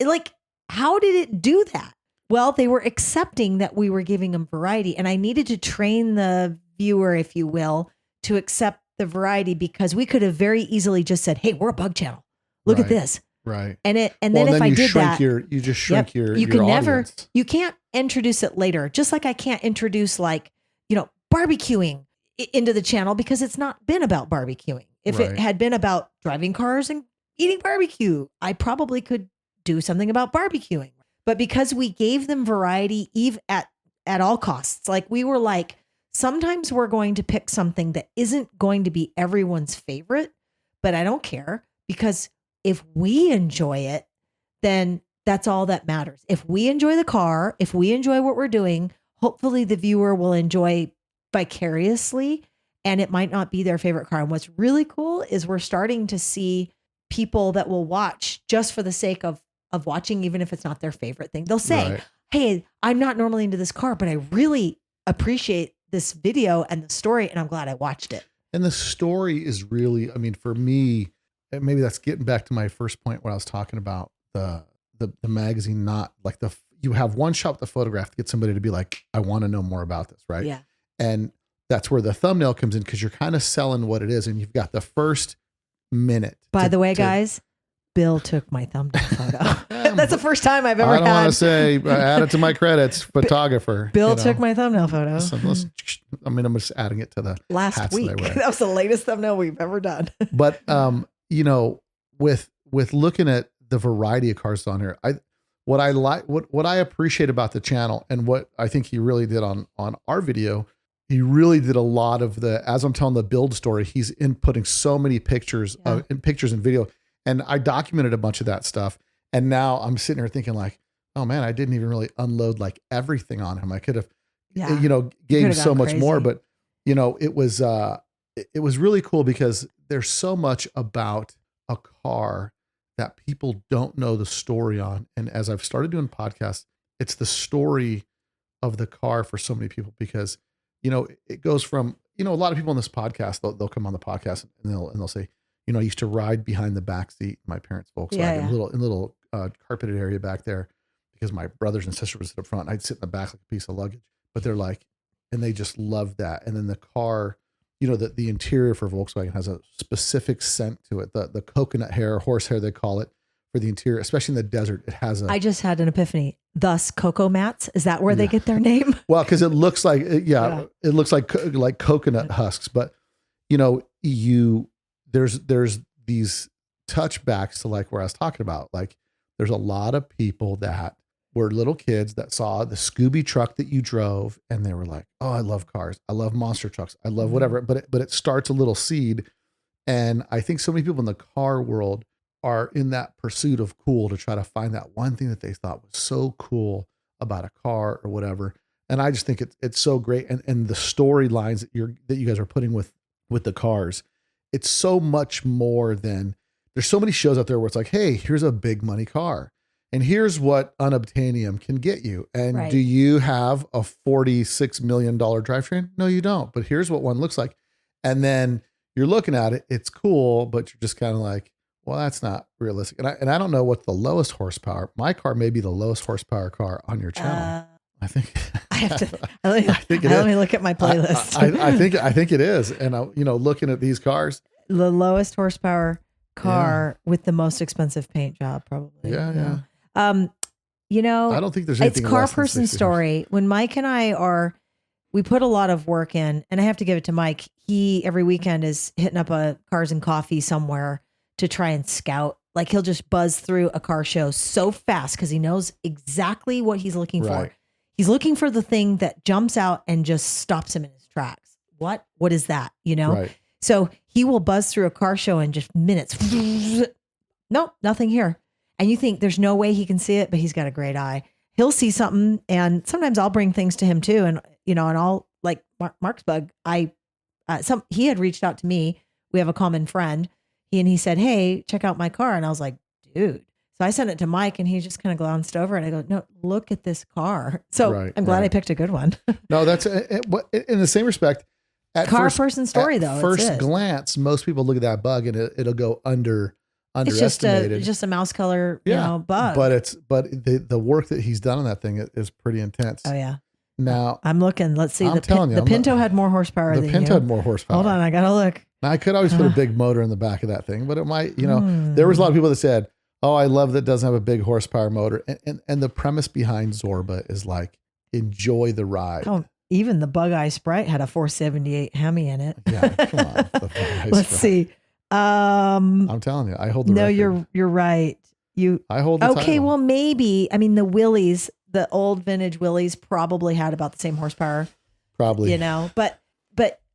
like, how did it do that? Well, they were accepting that we were giving them variety, and I needed to train the viewer, if you will, to accept the variety, because we could have very easily just said, hey, we're a bug channel. Look at this. Right. And then if I did that, you just shrink your you can audience. You can't introduce it later. Just like I can't introduce barbecuing into the channel because it's not been about barbecuing. If it had been about driving cars and eating barbecue, I probably could do something about barbecuing. But because we gave them variety at all costs, like we were like, sometimes we're going to pick something that isn't going to be everyone's favorite, but I don't care, because if we enjoy it, then that's all that matters. If we enjoy the car, if we enjoy what we're doing, hopefully the viewer will enjoy vicariously, and it might not be their favorite car. And what's really cool is we're starting to see people that will watch just for the sake of watching, even if it's not their favorite thing. They'll say, hey, I'm not normally into this car, but I really appreciate this video and the story, and I'm glad I watched it. And the story is really, I mean, for me, maybe that's getting back to my first point where I was talking about the magazine, not like you have one shot with the photograph to get somebody to be like, I want to know more about this, right? Yeah. And that's where the thumbnail comes in, because you're kind of selling what it is, and you've got the first minute. By the way, guys, Bill took my thumbnail photo. That's the first time I've ever had. I don't want to say, add it to my credits, photographer. Bill took my thumbnail photo. I'm just adding it to the last week. That was the latest thumbnail we've ever done. But, with looking at the variety of cars on here, what I appreciate about the channel, and what I think he really did on our video, he really did a lot of as I'm telling the build story, he's inputting so many pictures and video. And I documented a bunch of that stuff. And now I'm sitting here thinking like, oh man, I didn't even really unload like everything on him. I could have, gave him so much more, but it was really cool, because there's so much about a car that people don't know the story on. And as I've started doing podcasts, it's the story of the car for so many people, because, it goes from, a lot of people on this podcast, they'll come on the podcast and they'll say, I used to ride behind the back seat in my parents' Volkswagen, little carpeted area back there, because my brothers and sisters would sit up front. I'd sit in the back like a piece of luggage, but they're like, and they just love that. And then the car, the interior for Volkswagen has a specific scent to it. The coconut hair, horsehair, they call it, for the interior, especially in the desert. It has I just had an episphany. Thus, Cocoa Mats. Is that where they get their name? Well, because it looks like, it looks like coconut husks, but there's these touchbacks to like where I was talking about, like there's a lot of people that were little kids that saw the Scooby truck that you drove and they were like, oh, I love cars. I love monster trucks. I love whatever. But it starts a little seed. And I think so many people in the car world are in that pursuit of cool to try to find that one thing that they thought was so cool about a car or whatever. And I just think it's so great. And the storylines that you guys are putting with the cars, it's so much more than, there's so many shows out there where it's like, hey, here's a big money car. And here's what unobtainium can get you. And do you have a $46 million drivetrain? No, you don't. But here's what one looks like. And then you're looking at it, it's cool, but you're just kind of like, well, that's not realistic. And I don't know what the lowest horsepower, my car may be the lowest horsepower car on your channel. I think I have to, let me look at my playlist. I think it is. And looking at these cars, the lowest horsepower car with the most expensive paint job, probably. Yeah. I don't think there's anything. It's car person story. When Mike and I we put a lot of work in, and I have to give it to Mike. He every weekend is hitting up a Cars and Coffee somewhere to try and scout. Like he'll just buzz through a car show so fast because he knows exactly what he's looking for. He's looking for the thing that jumps out and just stops him in his tracks. What is that? Right. So he will buzz through a car show in just minutes. Nope, nothing here. And you think there's no way he can see it, but he's got a great eye. He'll see something, and sometimes I'll bring things to him too. And and I'll like Mark's bug. He had reached out to me. We have a common friend. He said, "Hey, check out my car." And I was like, "Dude." So I sent it to Mike, and he just kind of glanced over, and I go, "No, look at this car." So I'm glad I picked a good one. No, that's in the same respect. At car person story though. First glance, most people look at that bug and it'll go underestimated. It's just a mouse color, bug. But the work that he's done on that thing is pretty intense. Oh yeah. Now I'm looking. Let's see. The Pinto had more horsepower than you. The Pinto had more horsepower. Hold on, I gotta look. Now I could always put a big motor in the back of that thing, but it might, there was a lot of people that said, "Oh, I love that it doesn't have a big horsepower motor." And the premise behind Zorba is like, enjoy the ride. Oh, even the Bug Eye Sprite had a 478 Hemi in it. Yeah, come on. Let's see. I'm telling you, I hold the record. No, you're right. I hold the title. Well, maybe. I mean, the Willys, the old vintage Willys probably had about the same horsepower. Probably. But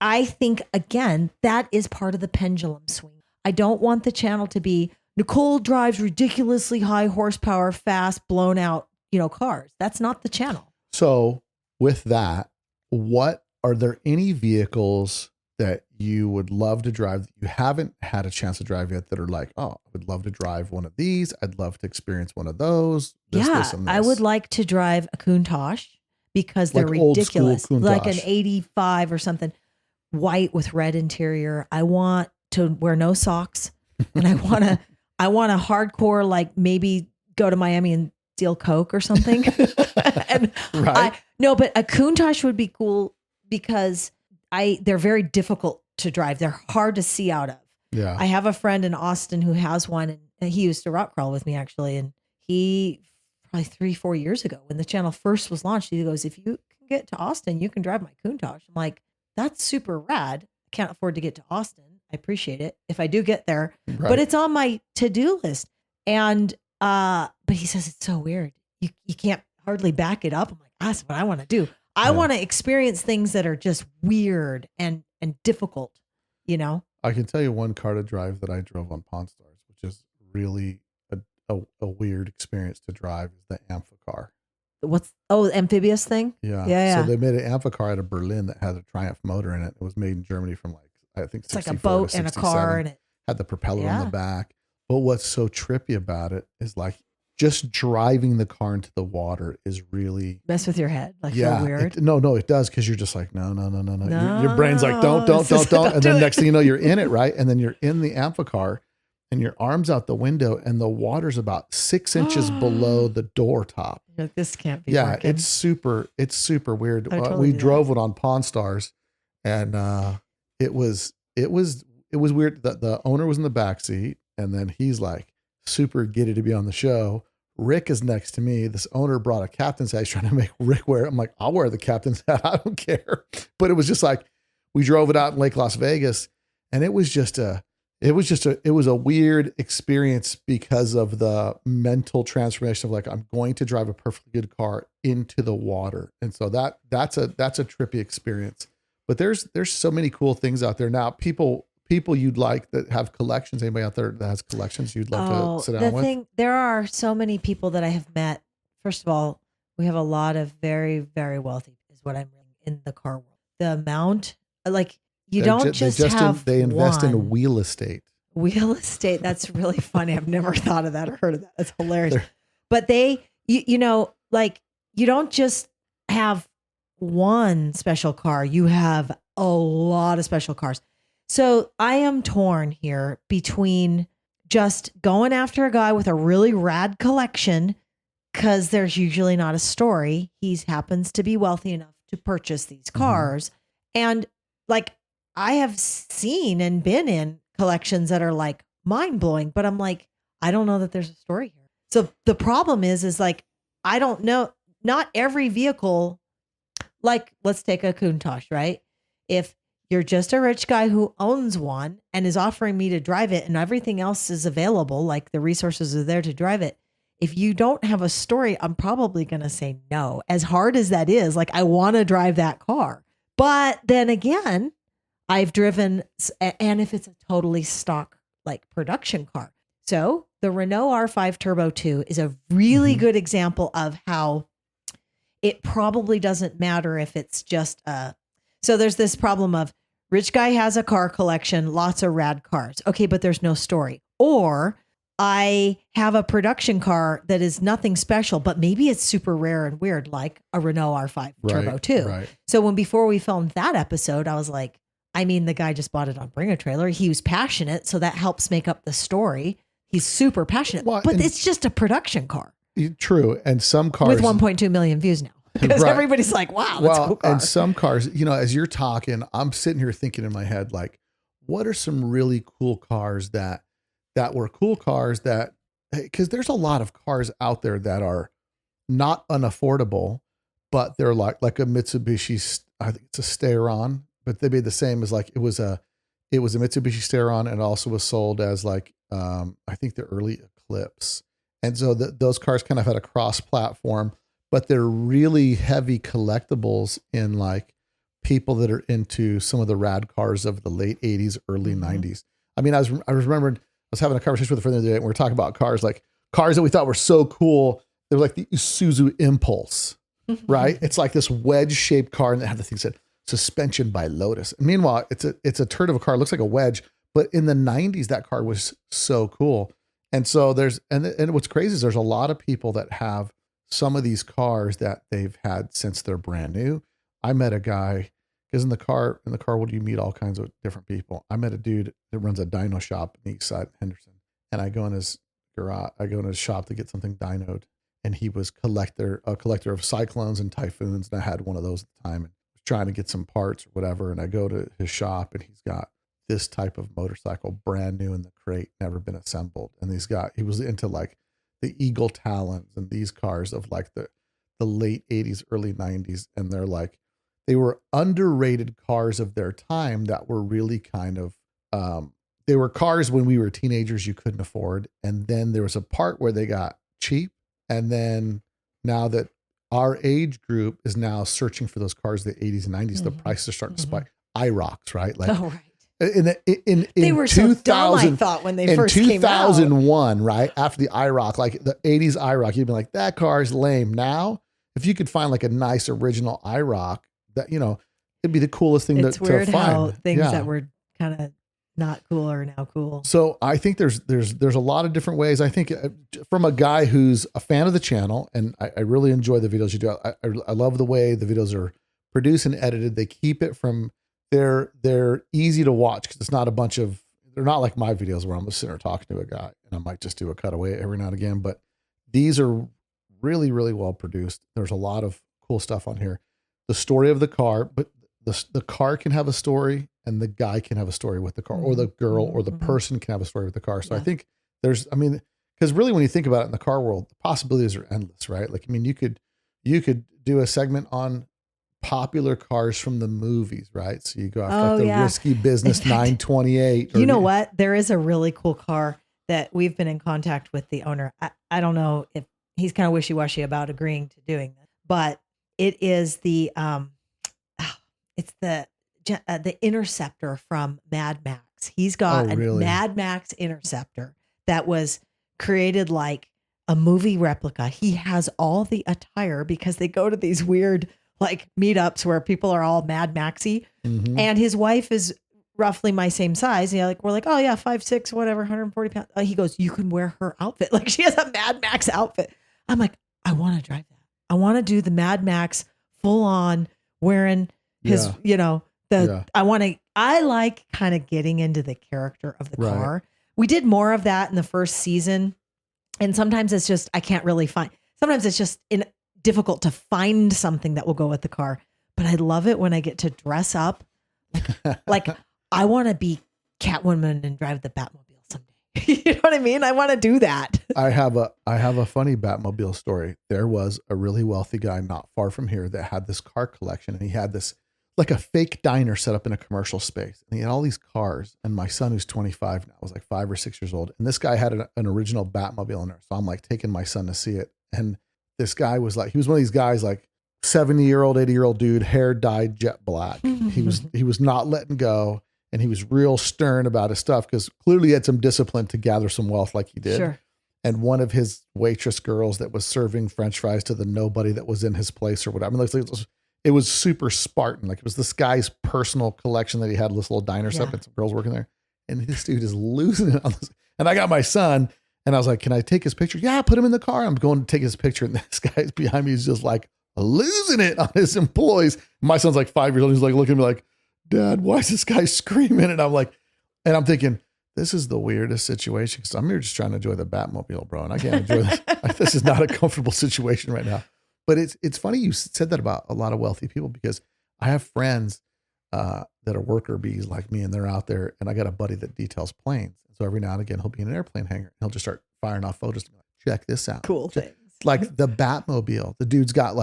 I think, again, that is part of the pendulum swing. I don't want the channel to be Nicole drives ridiculously high horsepower, fast, blown out, cars. That's not the channel. So with that, are there any vehicles that you would love to drive that you haven't had a chance to drive yet that are like, oh, I would love to drive one of these. I'd love to experience one of those. This, and this. I would like to drive a Countach because they're like ridiculous. Old school like Countach. an 85 or something, white with red interior. I want to wear no socks, and I want a hardcore, like maybe go to Miami and steal coke or something. And but a Countach would be cool because they're very difficult to drive. They're hard to see out of. Yeah. I have a friend in Austin who has one, and he used to rock crawl with me actually. And he probably 3-4 years ago when the channel first was launched, he goes, "If you can get to Austin, you can drive my Countach." I'm like, that's super rad. I can't afford to get to Austin. I appreciate it if I do get there, but it's on my to-do list. And, but he says, it's so weird. You can't hardly back it up. I'm like, that's what I want to do. I want to experience things that are just weird and difficult, I can tell you one car to drive that I drove on Pawn Stars, which is really a weird experience to drive, is the Ampha car. Amphibious thing? Yeah. So they made an Ampha car out of Berlin that had a Triumph motor in it. It was made in Germany from I think it's like a boat and a car, and it had the propeller on the back. But what's so trippy about it is like just driving the car into the water is really mess with your head. Like, feel weird. No, it does. Cause you're just like, no. Your brain's like, don't. And then next thing you know, you're in it. Right. And then you're in the Ampha car and your arm's out the window and the water's about 6 inches below the door top. Like, this can't be working. It's super weird. Totally we drove it on Pawn Stars, and it was weird that the owner was in the back seat, and then he's like super giddy to be on the show. Rick is next to me. This owner brought a captain's hat. He's trying to make Rick wear it. I'm like, I'll wear the captain's hat. I don't care. But it was just like, we drove it out in Lake Las Vegas, and it was just it was just it was a weird experience because of the mental transformation of like, I'm going to drive a perfectly good car into the water. And so that's a trippy experience, but there's so many cool things out there now. People you'd like that have collections. Anybody out there that has collections you'd love to sit down with? There are so many people that I have met. First of all, we have a lot of very, very wealthy is what I'm in the car world. The amount, like, you don't just have they invest in one. wheel estate. Wheel estate. That's really funny. I've never thought of that or heard of that. That's hilarious. But you know, like, you don't just have one special car. You have a lot of special cars. So I am torn here between just going after a guy with a really rad collection, because there's usually not a story. He happens to be wealthy enough to purchase these cars. And like, I have seen and been in collections that are like mind blowing, but I'm like, I don't know that there's a story here. So the problem is like, I don't know, not every vehicle, like, let's take a Countach, right? If you're just a rich guy who owns one and is offering me to drive it and everything else is available, like the resources are there to drive it. If you don't have a story, I'm probably going to say no. As hard as that is, like, I want to drive that car. But then again, I've driven, and if it's a totally stock, like, production car. So the Renault R5 Turbo 2 is a really good example of how it probably doesn't matter if it's just so there's this problem of rich guy has a car collection, lots of rad cars. Okay, but there's no story. Or I have a production car that is nothing special, but maybe it's super rare and weird, like a Renault R5 Turbo 2. Right. So before we filmed that episode, I was like, I mean, the guy just bought it on Bring a Trailer. He was passionate, so that helps make up the story. He's super passionate, but it's just a production car. True. And some cars with 1.2 million views now. Because everybody's like, wow, that's a cool car. And some cars, you know, as you're talking, I'm sitting here thinking in my head, like, what are some really cool cars that were cool cars that, because there's a lot of cars out there that are not unaffordable, but they're like a Mitsubishi, I think it's a Steyron, but they made the same as like, it was a Mitsubishi Steyron, and it also was sold as like, I think the early Eclipse. And so those cars kind of had a cross platform, but they're really heavy collectibles in like people that are into some of the rad cars of the late 80s, early 90s. I mean, I remembered, I was having a conversation with a friend the other day, and we were talking about cars that we thought were so cool. They're like the Isuzu Impulse, right? It's like this wedge shaped car, and they have the thing that said suspension by Lotus. And meanwhile, it's a turd of a car. It looks like a wedge, but in the 90s, that car was so cool. And so and what's crazy is there's a lot of people that have some of these cars that they've had since they're brand new. I met a guy, because in the car world, you meet all kinds of different people. I met a dude that runs a dyno shop in the East Side of Henderson. And I go in his garage, I go in his shop to get something dynoed. And he was a collector of Cyclones and Typhoons. And I had one of those at the time and was trying to get some parts or whatever. And I go to his shop, and he's got this type of motorcycle brand new in the crate, never been assembled. And he was into like the Eagle Talons and these cars of like the late 80s, early 90s. And they were underrated cars of their time that were really kind of, they were cars when we were teenagers you couldn't afford. And then there was a part where they got cheap. And then now that our age group is now searching for those cars, the 80s and 90s, the prices are starting to spike. IROCs, right? Like, right. They were so dumb, I thought, when they first came out. In 2001, right? After the IROC, like the 80s IROC, you'd be like, that car's lame. Now, if you could find like a nice original IROC, that, you know, it'd be the coolest thing to find. It's weird how things that were kind of not cool are now cool. So I think there's a lot of different ways. I think from a guy who's a fan of the channel, and I really enjoy the videos you do. I love the way the videos are produced and edited. They keep it from, they're easy to watch because it's not a bunch of, they're not like my videos where I'm just sitting there talking to a guy and I might just do a cutaway every now and again, but these are really, really well produced. There's a lot of cool stuff on here. The story of the car, but the car can have a story, and the guy can have a story with the car, or the girl or the person can have a story with the car. So I think because really when you think about it in the car world, the possibilities are endless, right? Like, I mean, you could do a segment on popular cars from the movies, right? So you go after Oh, like the yeah. Risky Business In fact, 928. You know what? There is a really cool car that we've been in contact with the owner. I don't know if he's kind of wishy-washy about agreeing to doing this, but it is it's the Interceptor from Mad Max. He's got Oh, a really? Mad Max Interceptor that was created like a movie replica. He has all the attire because they go to these weird like meetups where people are all Mad Maxy. Mhm. And his wife is roughly my same size. You know, like we're like, oh yeah, 5'6", whatever, 140 pounds. He goes, you can wear her outfit. Like she has a Mad Max outfit. I'm like, I want to drive that. I want to do the Mad Max full on wearing his, Yeah. I like kind of getting into the character of the Right. car. We did more of that in the first season. And sometimes it's just, sometimes it's just difficult to find something that will go with the car. But I love it when I get to dress up. Like I want to be Catwoman and drive the Batmobile someday. You know what I mean? I want to do that. I have a funny Batmobile story. There was a really wealthy guy not far from here that had this car collection, and he had this like a fake diner set up in a commercial space. And he had all these cars. And my son, who's 25 now, was like 5 or 6 years old. And this guy had an original Batmobile in there. So I'm like taking my son to see it. And this guy was like, he was one of these guys, like 70-year-old, 80-year-old dude, hair dyed jet black. He was not letting go. And he was real stern about his stuff because clearly he had some discipline to gather some wealth like he did. Sure. And one of his waitress girls that was serving French fries to the nobody that was in his place or whatever. I mean, it was super Spartan. Like it was this guy's personal collection that he had this little diner set up and some girls working there. And this dude is losing it on this. And I got my son and I was like, can I take his picture? Yeah, put him in the car. I'm going to take his picture. And this guy's behind me. He's just like losing it on his employees. My son's like 5 years old. He's like looking at me like, Dad, why is this guy screaming? And I'm like, and I'm thinking, this is the weirdest situation because I'm here just trying to enjoy the Batmobile, bro. And I can't enjoy this. This is not a comfortable situation right now. But it's funny you said that about a lot of wealthy people because I have friends that are worker bees like me and they're out there and I got a buddy that details planes. So every now and again, he'll be in an airplane hangar and he'll just start firing off photos to be like, check this out. Cool things. Like the Batmobile. The dude's got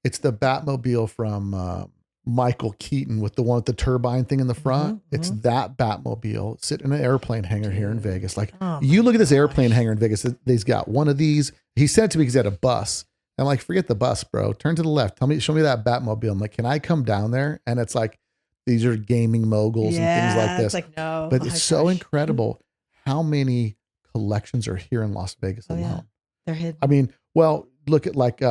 it's the Batmobile from Michael Keaton with the one with the turbine thing in the front. It's that Batmobile sitting in an airplane hangar here in Vegas. Like you look at this airplane hangar in Vegas, he's got one of these. He said it to me because he had a bus. I'm like, forget the bus, bro. Turn to the left. Show me that Batmobile. I'm like, can I come down there? And it's like, these are gaming moguls and things like this. It's like, no. But it's so incredible how many collections are here in Las Vegas alone. Yeah. They're hidden. I mean, well, look at like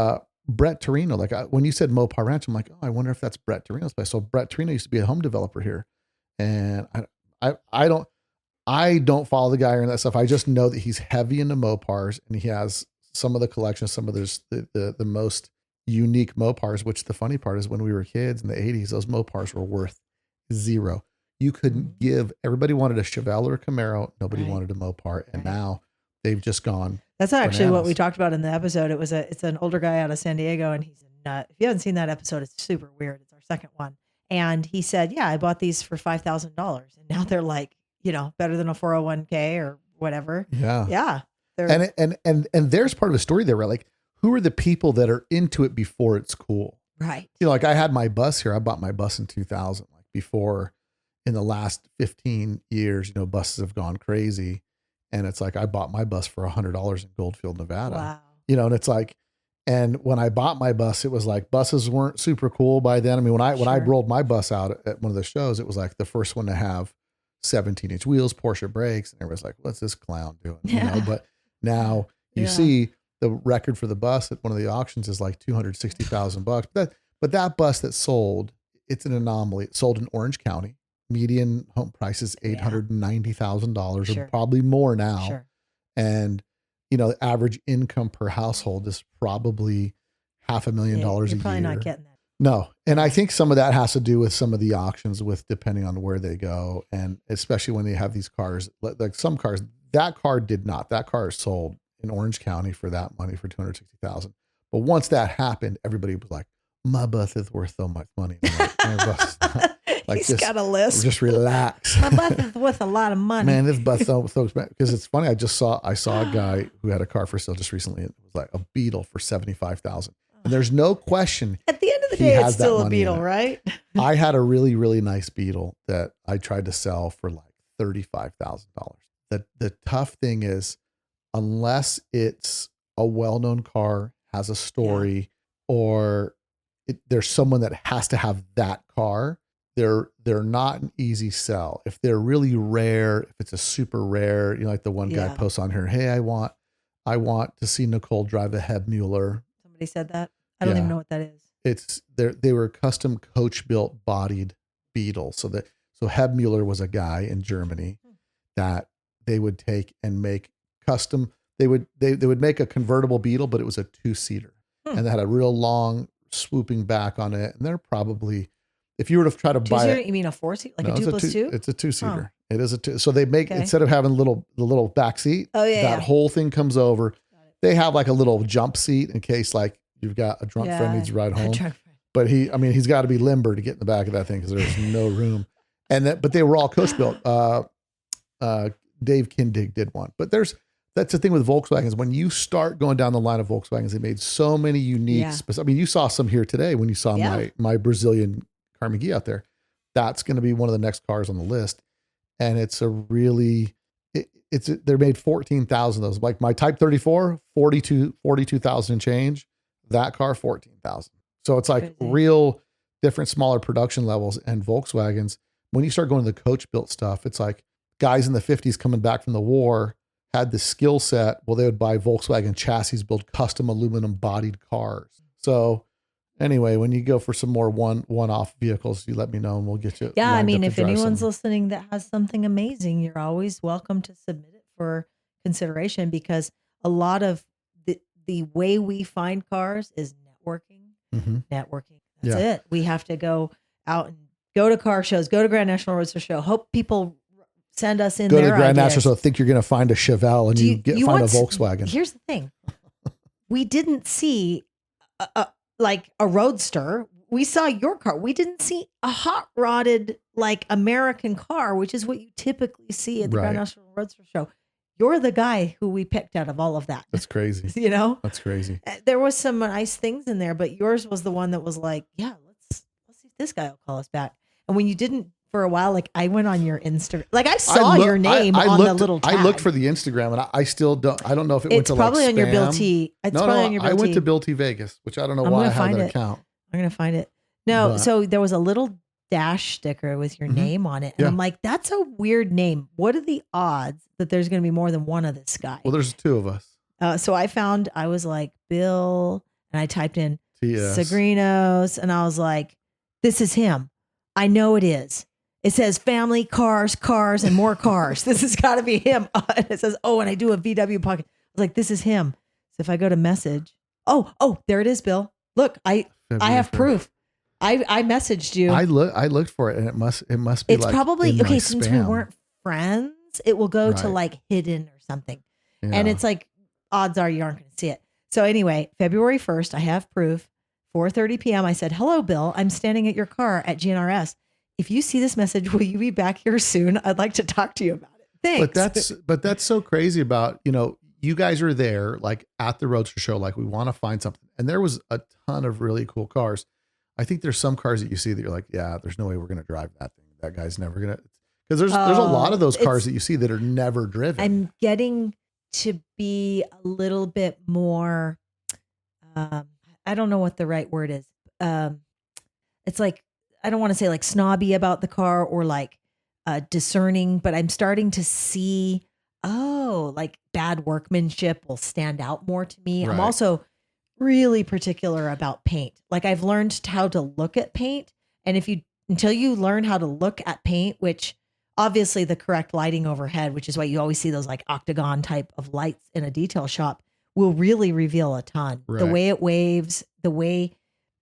Brett Torino. Like when you said Mopar Ranch, I'm like, oh, I wonder if that's Brett Torino's place. So Brett Torino used to be a home developer here. And I don't follow the guy or that stuff. I just know that he's heavy into Mopars and he has some of the collections, some of the most unique Mopars, which the funny part is when we were kids in the 80s, those Mopars were worth zero. You couldn't give, everybody wanted a Chevelle or a Camaro. Nobody wanted a Mopar. And now they've just gone. That's actually bananas. what we talked about in the episode. It's an older guy out of San Diego and he's a nut. If you haven't seen that episode, it's super weird. It's our second one. And he said, yeah, I bought these for $5,000 and now they're like, better than a 401k or whatever. Yeah. Yeah. And there's part of the story there, right? Like, who are the people that are into it before it's cool? Right. Like I had my bus here. I bought my bus in 2000. Like before, in the last 15 years, buses have gone crazy. And it's like I bought my bus for $100 in Goldfield, Nevada. Wow. And it's like, and when I bought my bus, it was like buses weren't super cool by then. I mean, when I rolled my bus out at one of the shows, it was like the first one to have 17-inch wheels, Porsche brakes, and everybody's like, "What's this clown doing?" But now you see the record for the bus at one of the auctions is like $260,000. But that bus that sold, it's an anomaly. It sold in Orange County. Median home price is $890,000 or probably more now. Sure. And, the average income per household is probably $500,000 a year. You're probably not getting that. No. And I think some of that has to do with some of the auctions with depending on where they go. And especially when they have these cars, like some cars, that car did not. That car is sold in Orange County for that money for $260,000. But once that happened, everybody was like, my bus is worth so much money. My bus He's got a list. Just relax. My bus is worth a lot of money. Man, this bus so expensive. Because it's funny. I saw a guy who had a car for sale just recently. It was like a Beetle for $75,000. And there's no question. At the end of the he day, it's has that still a money in Beetle, it. right? I had a really, really nice Beetle that I tried to sell for like $35,000. The tough thing is, unless it's a well-known car, has a story, or there's someone that has to have that car, they're not an easy sell. If they're really rare, if it's a super rare, like the one guy posts on here, hey, I want to see Nicole drive a Heb Mueller. Somebody said that. I don't even know what that is. They were custom coach built bodied Beetles. So Heb Mueller was a guy in Germany that they would take and make custom. They would make a convertible Beetle, but it was a 2-seater, and they had a real long swooping back on it. And they're probably, if you were to try to buy it, you mean a 4-seat, like no, a 2+2? It's a 2-seater. Oh. It is a 2. So they make, instead of having the little back seat, that whole thing comes over. They have like a little jump seat in case like you've got a drunk friend needs to ride home. But he's got to be limber to get in the back of that thing because there's no room. But they were all coach built. Dave Kindig did one. But that's the thing with Volkswagens. When you start going down the line of Volkswagens, they made so many unique. I mean, you saw some here today when you saw my Brazilian Car McGee out there. That's going to be one of the next cars on the list, and it's a really. They're made 14,000 of those. Like my Type 34, 42,000 and change. That car, 14,000. So it's like real different, smaller production levels. And Volkswagens, when you start going to the coach built stuff, it's like guys in the 50s coming back from the war had the skill set. Well, they would buy Volkswagen chassis, build custom aluminum bodied cars. So anyway, when you go for some more one-off vehicles, you let me know and we'll get you. Yeah. I mean, if anyone's listening that has something amazing, you're always welcome to submit it for consideration, because a lot of the way we find cars is networking. Networking. That's it. We have to go out and go to car shows, go to Grand National Roadster Show, hope people send us in go their to Grand ideas. National Show, think you're going to find a Chevelle and you find a Volkswagen. Here's the thing. We didn't see like a Roadster. We saw your car. We didn't see a hot rodded like American car, which is what you typically see at the Grand National Roadster Show. You're the guy who we picked out of all of that. That's crazy. That's crazy. There was some nice things in there, but yours was the one that was like, yeah, let's see if this guy will call us back. And when you didn't for a while, like I went on your Instagram, like I saw your name on the little tag. I looked for the Instagram and I still don't. I don't know if it went to like spam. It's probably on your Bill T. I went to Bill T Vegas, which I don't know why I have that account. I'm gonna find it. No, so there was a little dash sticker with your name on it, and I'm like, that's a weird name. What are the odds that there's gonna be more than one of this guy? Well, there's 2 of us. So I was like Bill, and I typed in TS. Sagrinos, and I was like, this is him. I know it is. It says family, cars, and more cars. This has got to be him. And it says, and I do a VW pocket. I was like, this is him. So if I go to message, there it is, Bill. Look, I have proof. I messaged you. I looked for it, and it must be. It's like probably in my since we spam. weren't friends, it will go to like hidden or something. Yeah. And it's like, odds are you aren't going to see it. So anyway, February 1st, I have proof. 4:30 p.m. I said, hello, Bill. I'm standing at your car at GNRS. If you see this message, will you be back here soon? I'd like to talk to you about it. Thanks. But that's so crazy about, you guys are there like at the Roadster Show, like we want to find something. And there was a ton of really cool cars. I think there's some cars that you see that you're like, yeah, there's no way we're going to drive that thing. That guy's never going to, because there's a lot of those cars that you see that are never driven. I'm getting to be a little bit more, I don't know what the right word is. It's like, I don't want to say like snobby about the car or like discerning, but I'm starting to see, like bad workmanship will stand out more to me. Right. I'm also really particular about paint. Like I've learned how to look at paint. And until you learn how to look at paint, which obviously the correct lighting overhead, which is why you always see those like octagon type of lights in a detail shop, will really reveal a ton. Right. The way it waves, the way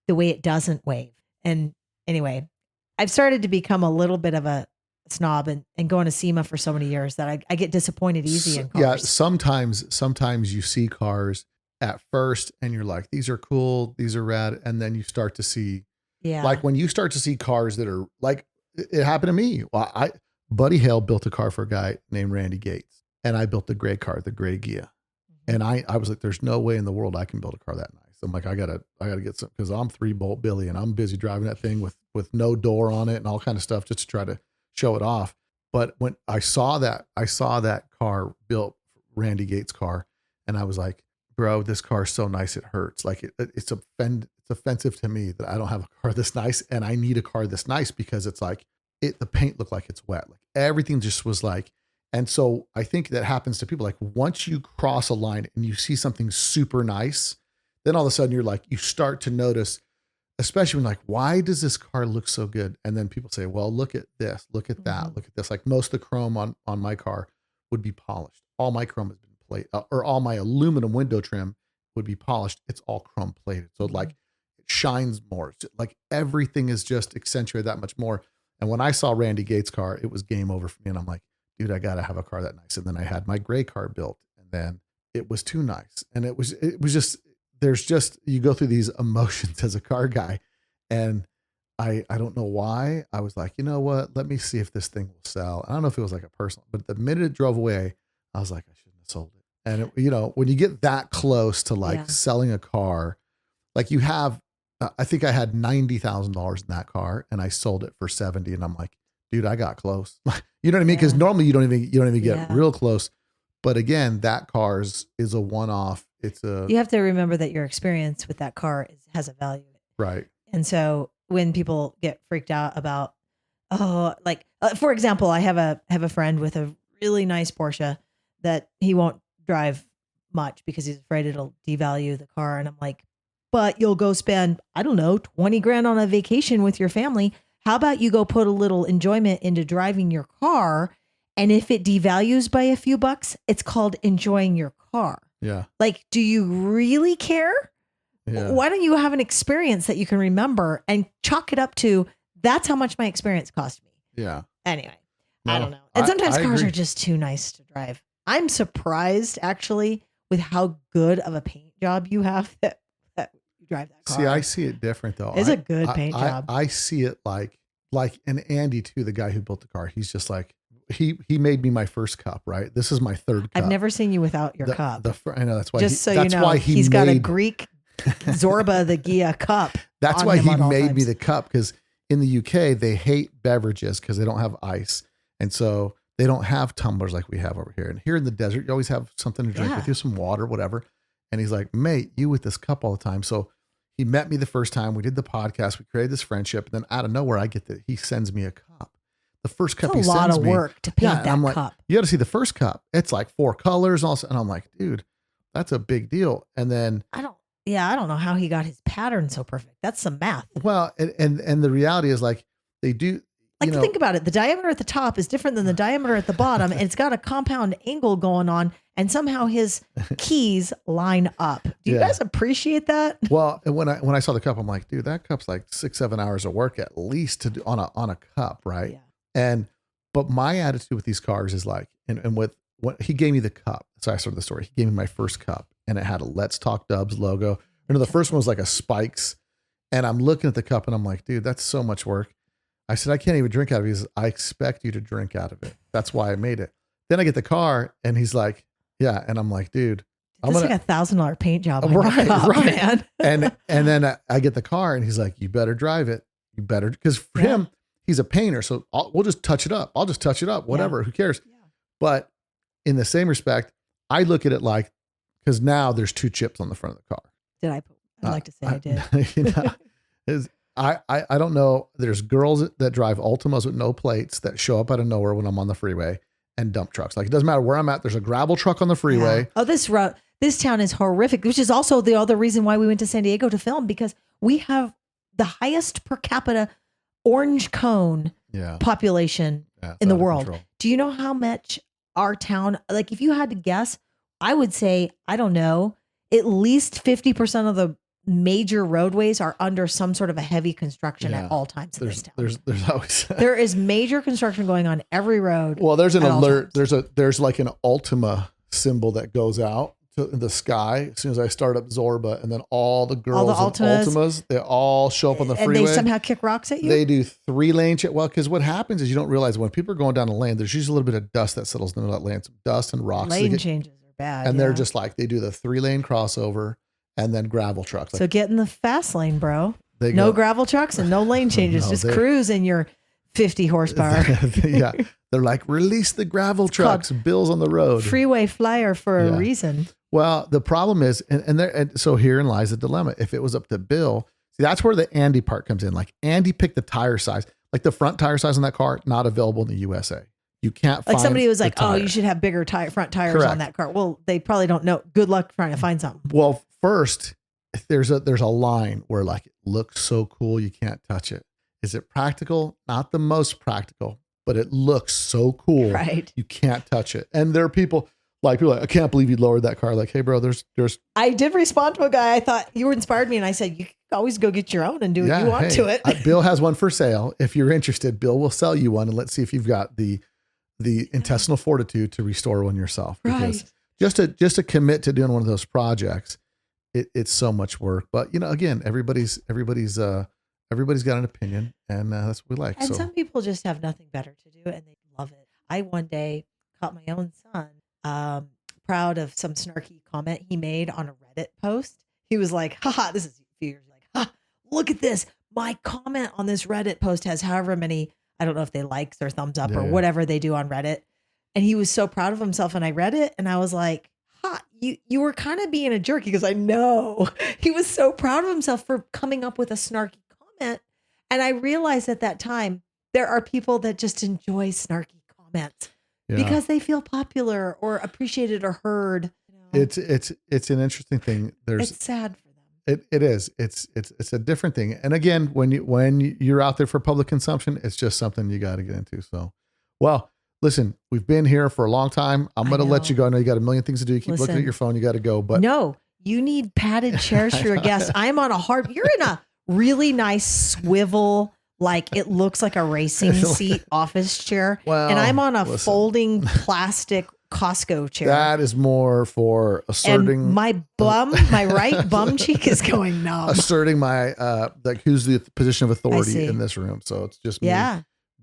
it doesn't wave. And anyway, I've started to become a little bit of a snob and going to SEMA for so many years that I get disappointed easy in cars. Yeah, sometimes you see cars at first and you're like, these are cool, these are rad. And then you start to see, like when you start to see cars that are like, it happened to me. Well, Buddy Hale built a car for a guy named Randy Gates, and I built the gray car, the gray Ghia. And I was like, there's no way in the world I can build a car that nice. I'm like, I gotta get some, because I'm 3-bolt Billy and I'm busy driving that thing with no door on it and all kind of stuff just to try to show it off. But when I saw that car built, Randy Gates' car, and I was like, bro, this car is so nice it hurts. Like it's offensive to me that I don't have a car this nice, and I need a car this nice because it's like the paint looked like it's wet. Like everything just was like, and so I think that happens to people. Like once you cross a line and you see something super nice, then all of a sudden you're like, you start to notice, especially when like, why does this car look so good? And then people say, well, look at this, look at that, look at this. Like most of the chrome on my car would be polished. All my chrome has been plated, or all my aluminum window trim would be polished. It's all chrome plated. So like it shines more. Like everything is just accentuated that much more. And when I saw Randy Gates' car, it was game over for me. And I'm like, dude, I got to have a car that nice. And then I had my gray car built, and then it was too nice. And it was just, you go through these emotions as a car guy. And I don't know why. I was like, you know what? Let me see if this thing will sell. I don't know if it was like a personal, but the minute it drove away, I was like, I shouldn't have sold it. And when you get that close to like selling a car, like you have, I think I had $90,000 in that car and I sold it for 70. And I'm like, dude, I got close. You know what I mean? Cause normally you don't even get real close. But again, that car's is a one-off. You have to remember that your experience with that car has a value. Right. And so when people get freaked out about, for example, I have a friend with a really nice Porsche that he won't drive much because he's afraid it'll devalue the car. And I'm like, but you'll go spend, I don't know, 20 grand on a vacation with your family. How about you go put a little enjoyment into driving your car? And if it devalues by a few bucks, it's called enjoying your car. Yeah. Like, do you really care? Yeah. Why don't you have an experience that you can remember and chalk it up to, that's how much my experience cost me? Yeah. Anyway, No, I don't know. And sometimes I cars agree. are just too nice to drive. I'm surprised actually with how good of a paint job you have that you drive that car. See, I see it different though. It's a good paint job. I see it like, and Andy too, the guy who built the car, he's just like, he made me my first cup, right? This is my third cup. I've never seen you without your cup. I know that's why. Just so you know, he's got a Greek Zorba the Gia cup. That's why he made me the cup, because in the UK they hate beverages because they don't have ice, and so they don't have tumblers like we have over here. And here in the desert, you always have something to drink with you, some water, whatever. And he's like, mate, you with this cup all the time. So he met me the first time. We did the podcast. We created this friendship. And then out of nowhere, he sends me a cup. The first cup he sends me. It's a lot of work to paint that I'm like, cup. you got to see the first cup. It's like 4 colors. And I'm like, dude, that's a big deal. And then I don't know how he got his pattern so perfect. That's some math. Well, and the reality is like they do. Like, think about it. The diameter at the top is different than the diameter at the bottom. And it's got a compound angle going on. And somehow his keys line up. Do you guys appreciate that? Well, and when I saw the cup, I'm like, dude, that cup's like 6-7 hours of work at least to do on a cup. Right. Yeah. But my attitude with these cars is like, and with what he gave me the cup. So I started the story. He gave me my first cup and it had a Let's Talk Dubs logo. The first one was like a Spikes. And I'm looking at the cup and I'm like, dude, that's so much work. I said, I can't even drink out of it. He says, I expect you to drink out of it. That's why I made it. Then I get the car and he's like, yeah. And I'm like, dude, I'm like $1,000 paint job. On right, your cup, right. Man. and then I get the car and he's like, you better drive it. You better, because for him, he's a painter. So we'll just touch it up. I'll just touch it up, whatever, who cares? Yeah. But in the same respect, I look at it like, because now there's 2 chips on the front of the car. Did I? I'd like to say I did. I don't know. There's girls that drive Ultimas with no plates that show up out of nowhere when I'm on the freeway, and dump trucks. Like, it doesn't matter where I'm at. There's a gravel truck on the freeway. Yeah. Oh, this town is horrific, which is also the other reason why we went to San Diego to film, because we have the highest per capita orange cone population in the world. Control. Do you know how much our town, like if you had to guess, I would say, I don't know, at least 50% of the major roadways are under some sort of a heavy construction at all times in this town. There's always there is major construction going on every road. Well, there's an alert. There's like an Ultima symbol that goes out to the sky as soon as I start up Zorba, and then all the girls in Ultimas, they all show up on the freeway. And they somehow kick rocks at you? They do 3-lane. Well, because what happens is you don't realize when people are going down a lane, there's usually a little bit of dust that settles in the middle of that lane, some dust and rocks. Lane changes are bad. And they're just like, they do the 3-lane crossover. and then gravel trucks. So get in the fast lane, bro. They No go- gravel trucks and no lane changes. No, Just cruise in your 50 horsepower. Yeah. They're like, release the gravel trucks, Bill's on the road. Freeway flyer for Yeah. a reason. Well, the problem is, and so herein lies the dilemma. If it was up to Bill, see, that's where the Andy part comes in. Like Andy picked the tire size, like the front tire size on that car, not available in the USA. You can't find Like somebody was like, the oh, tire. you should have bigger front tires Correct. on that car. Well, they probably don't know. Good luck trying to find something. Well, first, there's a line where like it looks so cool you can't touch it. Is it practical? Not the most practical, but it looks so cool. Right. You can't touch it. And there are people like, I can't believe you lowered that car. Like, hey, bro, there's I did respond to a guy. I thought you inspired me. And I said, you can always go get your own and do what you want to it. Bill has one for sale. If you're interested, Bill will sell you one, and let's see if you've got the intestinal fortitude to restore one yourself. Because just to commit to doing one of those projects, it's so much work. But again, everybody's got an opinion, and that's what we like. And So some people just have nothing better to do and they love it. I one day caught my own son proud of some snarky comment he made on a Reddit post. He was like, haha, this is a few years like, ha, look at this. My comment on this Reddit post has however many, I don't know if they likes or thumbs up or whatever they do on Reddit. And he was so proud of himself. And I read it and I was like, ha, you were kind of being a jerk. He goes, I know. He was so proud of himself for coming up with a snarky comment. And I realized at that time, there are people that just enjoy snarky comments because they feel popular or appreciated or heard. it's an interesting thing. It's sad for them. It is. It's a different thing. And again, when you're out there for public consumption, it's just something you got to get into. So, well, listen, we've been here for a long time. I'm going to let you go. I know you got a million things to do. You keep looking at your phone. You got to go. But no, you need padded chairs for your guests. I'm on you're in a really nice swivel, like it looks like a racing seat office chair. Well, and I'm on a folding plastic Costco chair. That is more for asserting and my right bum cheek is going numb. Asserting my like who's the position of authority in this room. So it's just me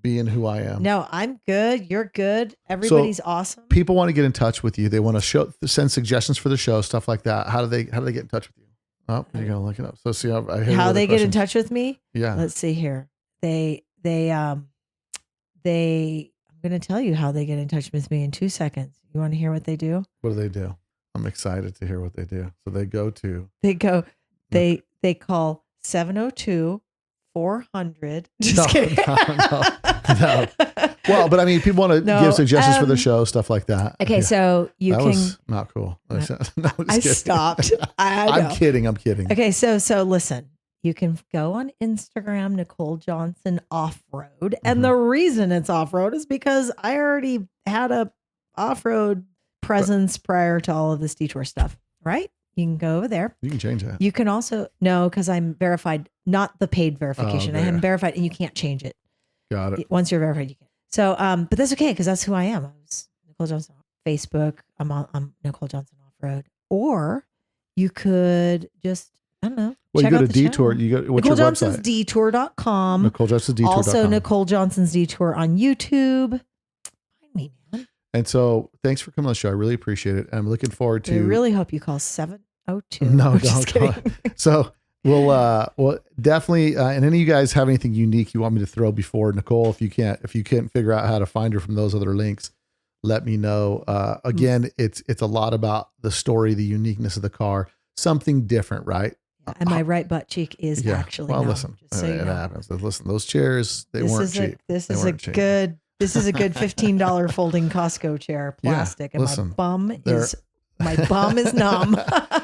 being who I am. No, I'm good. You're good. Everybody's awesome. People want to get in touch with you. They want to send suggestions for the show, stuff like that. How do they get in touch with you? Oh, you're gonna look it up. So see how they get in touch with me. Yeah. Let's see here. I'm going to tell you how they get in touch with me in 2 seconds. You want to hear what they do? What do they do? I'm excited to hear what they do. So they call 702-400. No. Well, but I mean, people want to give suggestions for the show, stuff like that. Okay. So that was not cool. I stopped. I'm kidding. Okay. So listen. You can go on Instagram, Nicole Johnson Off-Road. And the reason it's off-road is because I already had a off-road presence prior to all of this Detour stuff, right? You can go over there. You can change that. You can also, no, because I'm verified, not the paid verification. I am verified and you can't change it. Got it. Once you're verified, you can. So, but that's okay because that's who I am. I was Nicole Johnson on Facebook. I'm Nicole Johnson Off-Road. Or you could just, I don't know. Well, you go to Detour. You go. What's your website? NicoleJohnsonsDetour.com. NicoleJohnsonsDetour.com. Also, Nicole Johnson's Detour on YouTube. Find me, man. And so, thanks for coming on the show. I really appreciate it. And I'm looking forward to. I really hope you call 702. No, don't. So we'll definitely. And any of you guys have anything unique you want me to throw before Nicole? If you can't figure out how to find her from those other links, let me know. Again, it's a lot about the story, the uniqueness of the car, something different, right? And my right butt cheek is actually numb, listen, just so it happens. Listen, those chairs, they weren't cheap. This is a good $15 folding Costco chair, plastic, and my bum is numb.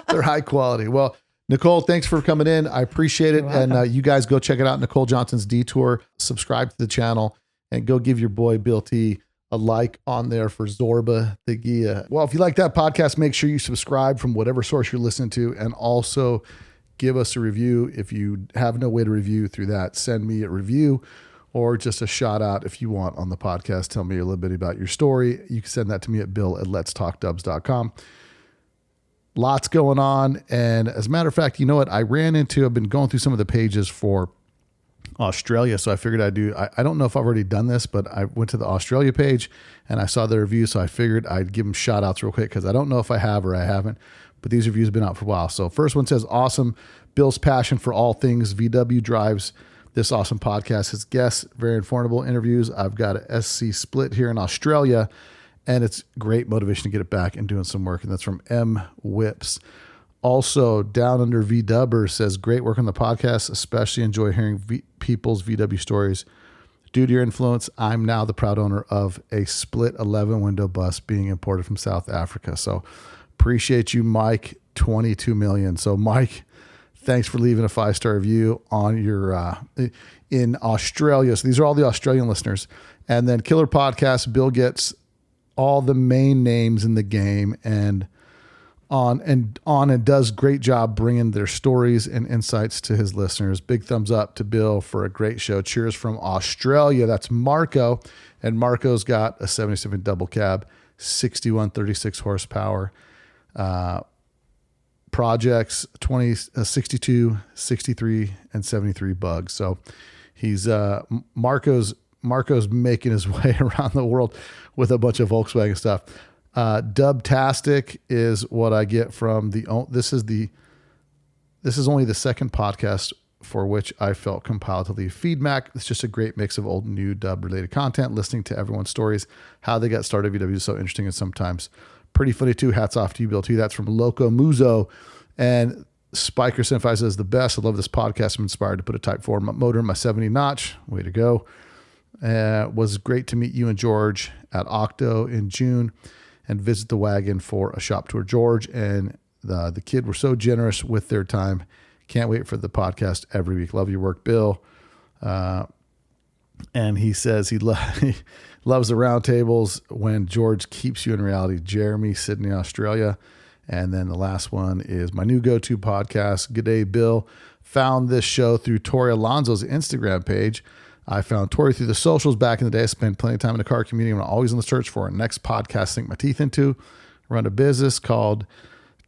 They're high quality. Well, Nicole, thanks for coming in. I appreciate it. And you guys go check it out. Nicole Johnson's Detour. Subscribe to the channel and go give your boy Bill T a like on there for Zorba the Gia. Well, if you like that podcast, make sure you subscribe from whatever source you're listening to, and also give us a review. If you have no way to review through that, send me a review or just a shout out if you want on the podcast. Tell me a little bit about your story. You can send that to me at bill@letstalkdubs.com. Lots going on. And as a matter of fact, you know what? I've been going through some of the pages for Australia. So I figured I'd do, I don't know if I've already done this, but I went to the Australia page and I saw the review. So I figured I'd give them shout outs real quick because I don't know if I have or I haven't, but these reviews have been out for a while. So first one says, awesome. Bill's passion for all things VW drives this awesome podcast. His guests, very informative interviews. I've got a SC split here in Australia and it's great motivation to get it back and doing some work. And that's from M Whips. Also, Down Under VW says, great work on the podcast, especially enjoy hearing people's VW stories. Due to your influence, I'm now the proud owner of a split 11 window bus being imported from South Africa. So appreciate you, Mike, 22 million. So Mike, thanks for leaving a 5-star review on your, in Australia. So these are all the Australian listeners. And then Killer Podcast, Bill gets all the main names in the game and does great job bringing their stories and insights to his listeners. Big thumbs up to Bill for a great show. Cheers from Australia. That's Marco. And Marco's got a 77 double cab, 6136 horsepower, projects 62, 63, and 73 bugs. So he's Marco's making his way around the world with a bunch of Volkswagen stuff. Dubtastic is what I get from this is only the second podcast for which I felt compelled to leave feedback. It's just a great mix of old and new dub related content, listening to everyone's stories, how they got started. VW is so interesting and sometimes pretty funny too. Hats off to you, Bill, too. That's from Loco Muzo. And Spiker Simfi says, the best. I love this podcast. I'm inspired to put a Type 4 motor in my 70 notch. Way to go. Was great to meet you and George at Octo in June and visit the wagon for a shop tour. George and the kid were so generous with their time. Can't wait for the podcast every week. Love your work, Bill. And he says he loves the roundtables when George keeps you in reality. Jeremy, Sydney, Australia. And then the last one is my new go-to podcast. Good day, Bill. Found this show through Tori Alonso's Instagram page. I found Tori through the socials back in the day. I spent plenty of time in the car community. I'm always on the search for a next podcast to sink my teeth into. Run a business called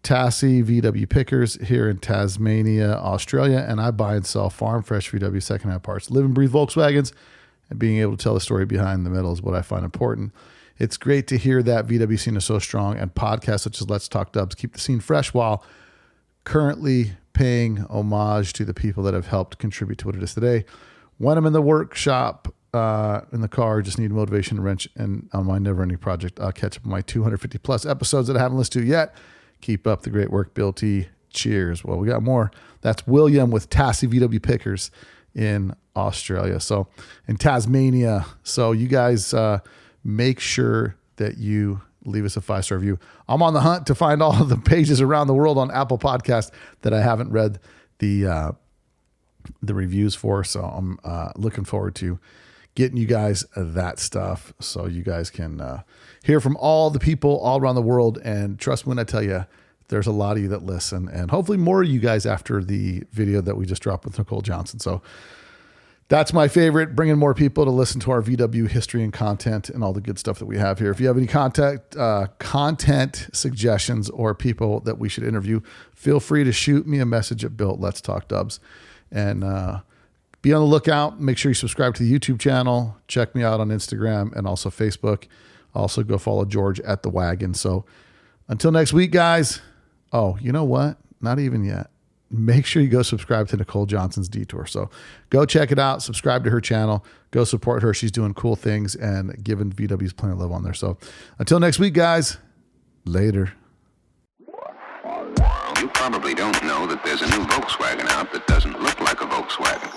Tassie VW Pickers here in Tasmania, Australia. And I buy and sell farm fresh VW secondhand parts. Live and breathe Volkswagens, and being able to tell the story behind the metal is what I find important. It's great to hear that VW scene is so strong, and podcasts such as Let's Talk Dubs keep the scene fresh while currently paying homage to the people that have helped contribute to what it is today. When I'm in the workshop, in the car, just need motivation and wrench, and on my never-ending project, I'll catch up on my 250 plus episodes that I haven't listened to yet. Keep up the great work, Bill T. Cheers. Well, we got more. That's William with Tassie VW Pickers in Australia. So in Tasmania. So you guys make sure that you leave us a 5-star review. I'm on the hunt to find all of the pages around the world on Apple Podcast that I haven't read the reviews for. So I'm looking forward to getting you guys that stuff so you guys can hear from all the people all around the world. And trust me when I tell you, there's a lot of you that listen, and hopefully more of you guys after the video that we just dropped with Nicole Johnson. So that's my favorite, bringing more people to listen to our VW history and content and all the good stuff that we have here. If you have any content suggestions or people that we should interview, feel free to shoot me a message at Bill at Let's Talk Dubs. And be on the lookout. Make sure you subscribe to the YouTube channel. Check me out on Instagram and also Facebook. Also go follow George at The Wagon. So until next week, guys. Oh, you know what? Not even yet. Make sure you go subscribe to Nicole Johnson's Detour. So go check it out. Subscribe to her channel. Go support her. She's doing cool things and giving VW's plenty of love on there. So until next week, guys. Later. You probably don't know that there's a new Volkswagen out that doesn't look like a Volkswagen.